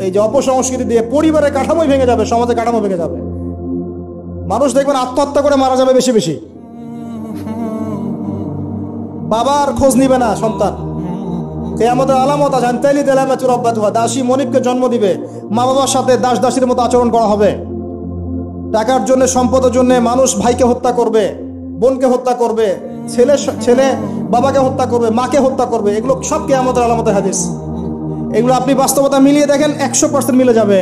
এই যে অপসংস্কৃতি দিয়ে পরিবারের কাঠামোই ভেঙে যাবে, সমাজের কাঠামো ভেঙে যাবে। মানুষ দেখবেন আত্মহত্যা করে মারা যাবে বেশি বেশি। বাবার খোঁজ নিবে না সন্তান। কিয়ামতের আলামত আছে, আনতাইলি দেলামাতুর রব্বাতুহা, দাসী মনিবকে জন্ম দিবে, মা বাবার সাথে দাস দাসীর মতো আচরণ করা হবে। টাকার জন্য, সম্পদের জন্য মানুষ ভাইকে হত্যা করবে, বোনকে হত্যা করবে, ছেলে বাবাকে হত্যা করবে, মাকে হত্যা করবে। এগুলো সব কিয়ামতের আলামতের হাদিস। এগুলো আপনি বাস্তবতা মিলিয়ে দেখেন, 100% মিলে যাবে।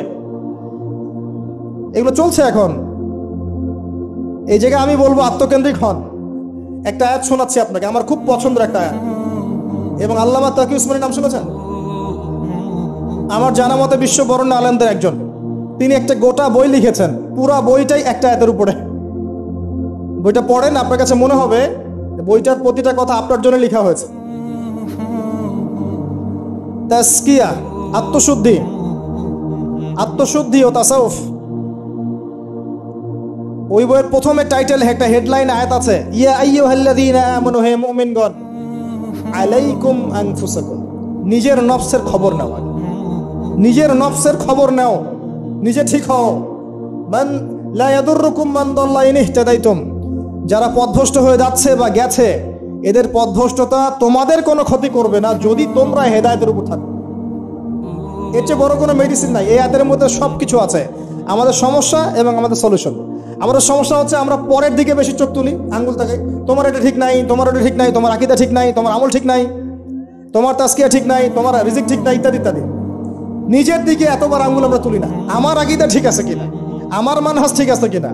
এগুলো চলছে এখন। এই জায়গায় আমি বলবো আত্মকেন্দ্রিক হন। একটা আয়াত শোনাচ্ছি আপনাকে, আমার খুব পছন্দের একটা আয়াত, এবং আল্লামা তাকি উসমানীর নাম শুনেছেন? আমার জানা মতে বিশ্ব বরেণ্য আলেমদের একজন। তিনি একটা গোটা বই লিখেছেন, পুরা বইটাই একটা আয়াতের উপরে। বইটা পড়েন, আপনার কাছে মনে হবে বইটার প্রতিটা কথা আপনার জন্য লেখা হয়েছে। তাসকিয়া, আত্মশুদ্ধি, আত্মশুদ্ধি ও তাসাউফ। ওই বইয়ের প্রথমে টাইটেল, একটা হেডলাইন আয়াত আছে, ইয়া আইয়ুহাল্লাযীনা আমানু, হে মুমিনগণ, আলাইকুম আনফুসাকুম, নিজের নফসের খবর নাও, নিজের নফসের খবর নাও, নিজে ঠিক হও। মান লা ইয়াদুররুকুম মান দাল্লা ইন ইহতাদাইতুম, যারা পথভ্রষ্ট হয়ে যাচ্ছে বা গেছে, এদের পথভ্রষ্টতা তোমাদের কোনো ক্ষতি করবে না যদি তোমরা হেদায়েতের উপর থাকো। এর চেয়ে বড় কোনো মেডিসিন নাই। এই আয়াতের মধ্যে সব কিছু আছে, আমাদের সমস্যা এবং আমাদের সলিউশন। আমাদের সমস্যা হচ্ছে আমরা পরের দিকে বেশি চোখ তুলি, আঙ্গুল তাকাই, তোমার এটা ঠিক নাই, তোমার ওটা ঠিক নাই, তোমার আকীদা ঠিক নাই, তোমার আমল ঠিক নাই, তোমার তাসকিয়া ঠিক নাই, তোমার রিজিক ঠিক নাই, ইত্যাদি ইত্যাদি। নিজের দিকে এতবার আঙ্গুল আমরা তুলি না। আমার আকীদা ঠিক আছে কিনা, আমার মানহাজ ঠিক আছে কিনা,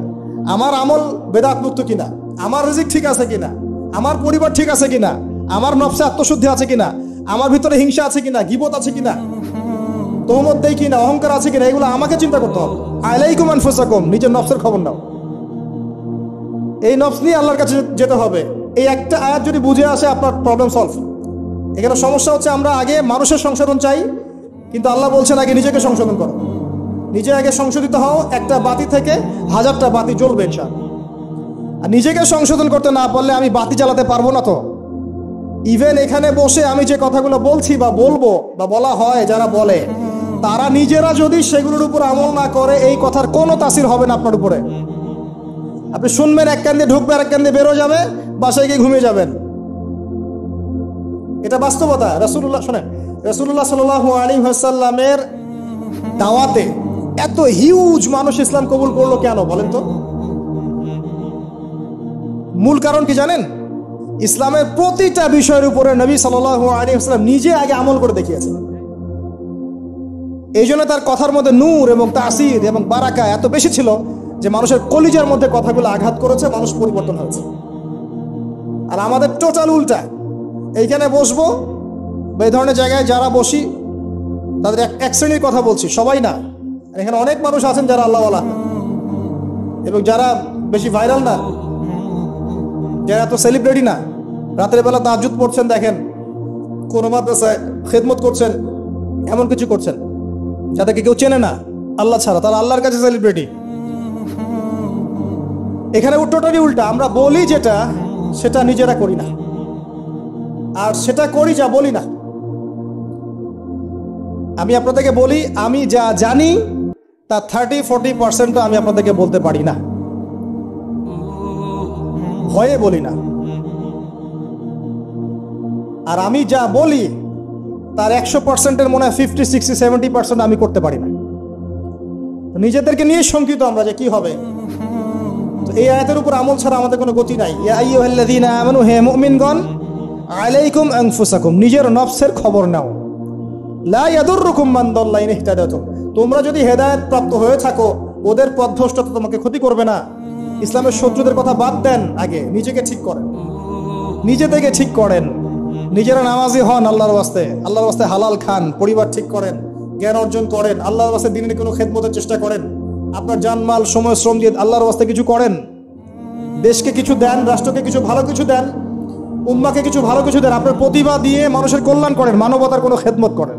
আমার আমল বেদাত মুক্ত কিনা, আমার রিজিক ঠিক আছে কিনা, আমার পরিবার ঠিক আছে কিনা, আমার নফসে আত্মশুদ্ধি আছে কিনা, আমার ভিতরে হিংসা আছে কিনা, গীবত আছে কিনা, তোহমত দেই কিনা, অহংকার আছে কিনা, এগুলো আমাকে চিন্তা করতে হবে। আলাইকুম আনফুসাকুম, নিজের নফসের খবর নাও। এই নফস নিয়ে আল্লাহর কাছে যেতে হবে। এই একটা আয়াত যদি বুঝে আসে, আপনার প্রবলেম সলভ। এখানে সমস্যা হচ্ছে আমরা আগে মানুষের সংশোধন চাই, কিন্তু আল্লাহ বলছেন আগে নিজেকে সংশোধন করো। নিজে আগে সংশোধিত হও, একটা বাতি থেকে 1000টা বাতি জ্বলবে ইনশাআল্লাহ। আর নিজেকে সংশোধন করতে না পারলে আমি বাতি জ্বালাতে পারবো না। তো ইভেন এখানে বসে আমি যে কথাগুলো বলছি বা বলবো বা বলা হয়, যারা বলে, তারা নিজেরা যদি সেগুলোর উপর আমল না করে, এই কথার কোনো তাসির হবে না আপনার উপরে। আপনি শুনবেন, এক কান দিয়ে ঢুকবে, আর এক কান দিয়ে বেরো যাবে, বাসায় গিয়ে ঘুমিয়ে যাবেন। এটা বাস্তবতা। রাসূলুল্লাহ, শোনেন, রাসূলুল্লাহ সাল্লাল্লাহু আলাইহি ওয়াসাল্লামের দাওয়াতে এত হিউজ মানুষ ইসলাম কবুল করলো কেন বলেন তো? মূল কারণ কি জানেন? ইসলামের প্রতিটা বিষয়ের উপরে নবী সাল্লাল্লাহু আলাইহি ওয়াসাল্লাম নিজে আগে আমল করে দেখিয়েছেন। এই জন্য তার কথার মধ্যে নূর এবং তাসির এবং বারাকা এত বেশি ছিল যে মানুষের কলিজার মধ্যে কথাগুলো আঘাত করেছে, মানুষ পরিবর্তন হয়েছে। আর আমাদের টোটাল উল্টা। এইখানে বসবো, এই ধরনের জায়গায় যারা বসি তাদের এক শ্রেণীর কথা বলছি, সবাই না। এখানে অনেক মানুষ আছেন যারা আল্লাহওয়ালা এবং যারা বেশি ভাইরাল না, যারা এত সেলিব্রিটি না। রাতের বেলা তাহাজ্জুদ পড়ছেন, দেখেন কোন মাদ্রাসায় খেদমত করছেন, এমন কিছু করছেন যাদেরকে কেউ চেনে না আল্লাহ ছাড়া, তারা আল্লাহর কাছে সেলিব্রিটি। এখানে টোটালি উল্টা, আমরা বলি যেটা সেটা নিজেরা করি না, আর সেটা করি যা বলি না। আমি আপনাদেরকে বলি, আমি যা জানি তা 30-40% আমি আপনাদেরকে বলতে পারি না, ভয়ে বলি না। আর আমি যা বলি তার 100%-এর মনে হয় 50-60-70% আমি করতে পারি না। নিজেদেরকে নিয়ে শঙ্কিত আমরা যে কি হবে। তো এই আয়াতের উপর আমল ছাড়া আমাদের কোনো গতি নাই। ইয়া আইয়ুহাল্লাযীনা আমানু, হে মুমিনগণ, আলাইকুম আনফুসাকুম, নিজের নফসের খবর নাও। লা ইয়াদুররুকুম মান দাল্লা ইন ইহতাদাতুম, তোমরা যদি হেদায়েত প্রাপ্ত হয়ে থাকো, ওদের পথভ্রষ্টতা তোমাকে ক্ষতি করবে না। ইসলামের শত্রুদের কথা বাদ দেন, আগে নিজেকে ঠিক করেন, নিজে থেকে ঠিক করেন। নিজেরা নামাজি হন আল্লাহর ওয়াস্তে, আল্লাহর ওয়াস্তে হালাল খান, পরিবার ঠিক করেন, জ্ঞান অর্জন করেন, আল্লাহর ওয়াস্তে দিনের কোনো খেদমতের চেষ্টা করেন, আপনার জানমাল সময় শ্রম দিয়ে আল্লাহর ওয়াস্তে কিছু করেন, দেশকে কিছু দেন, রাষ্ট্রকে কিছু ভালো কিছু দেন, উম্মাকে কিছু ভালো কিছু দেন, আপনার প্রতিভা দিয়ে মানুষের কল্যাণ করেন, মানবতার কোনো খেদমত করেন।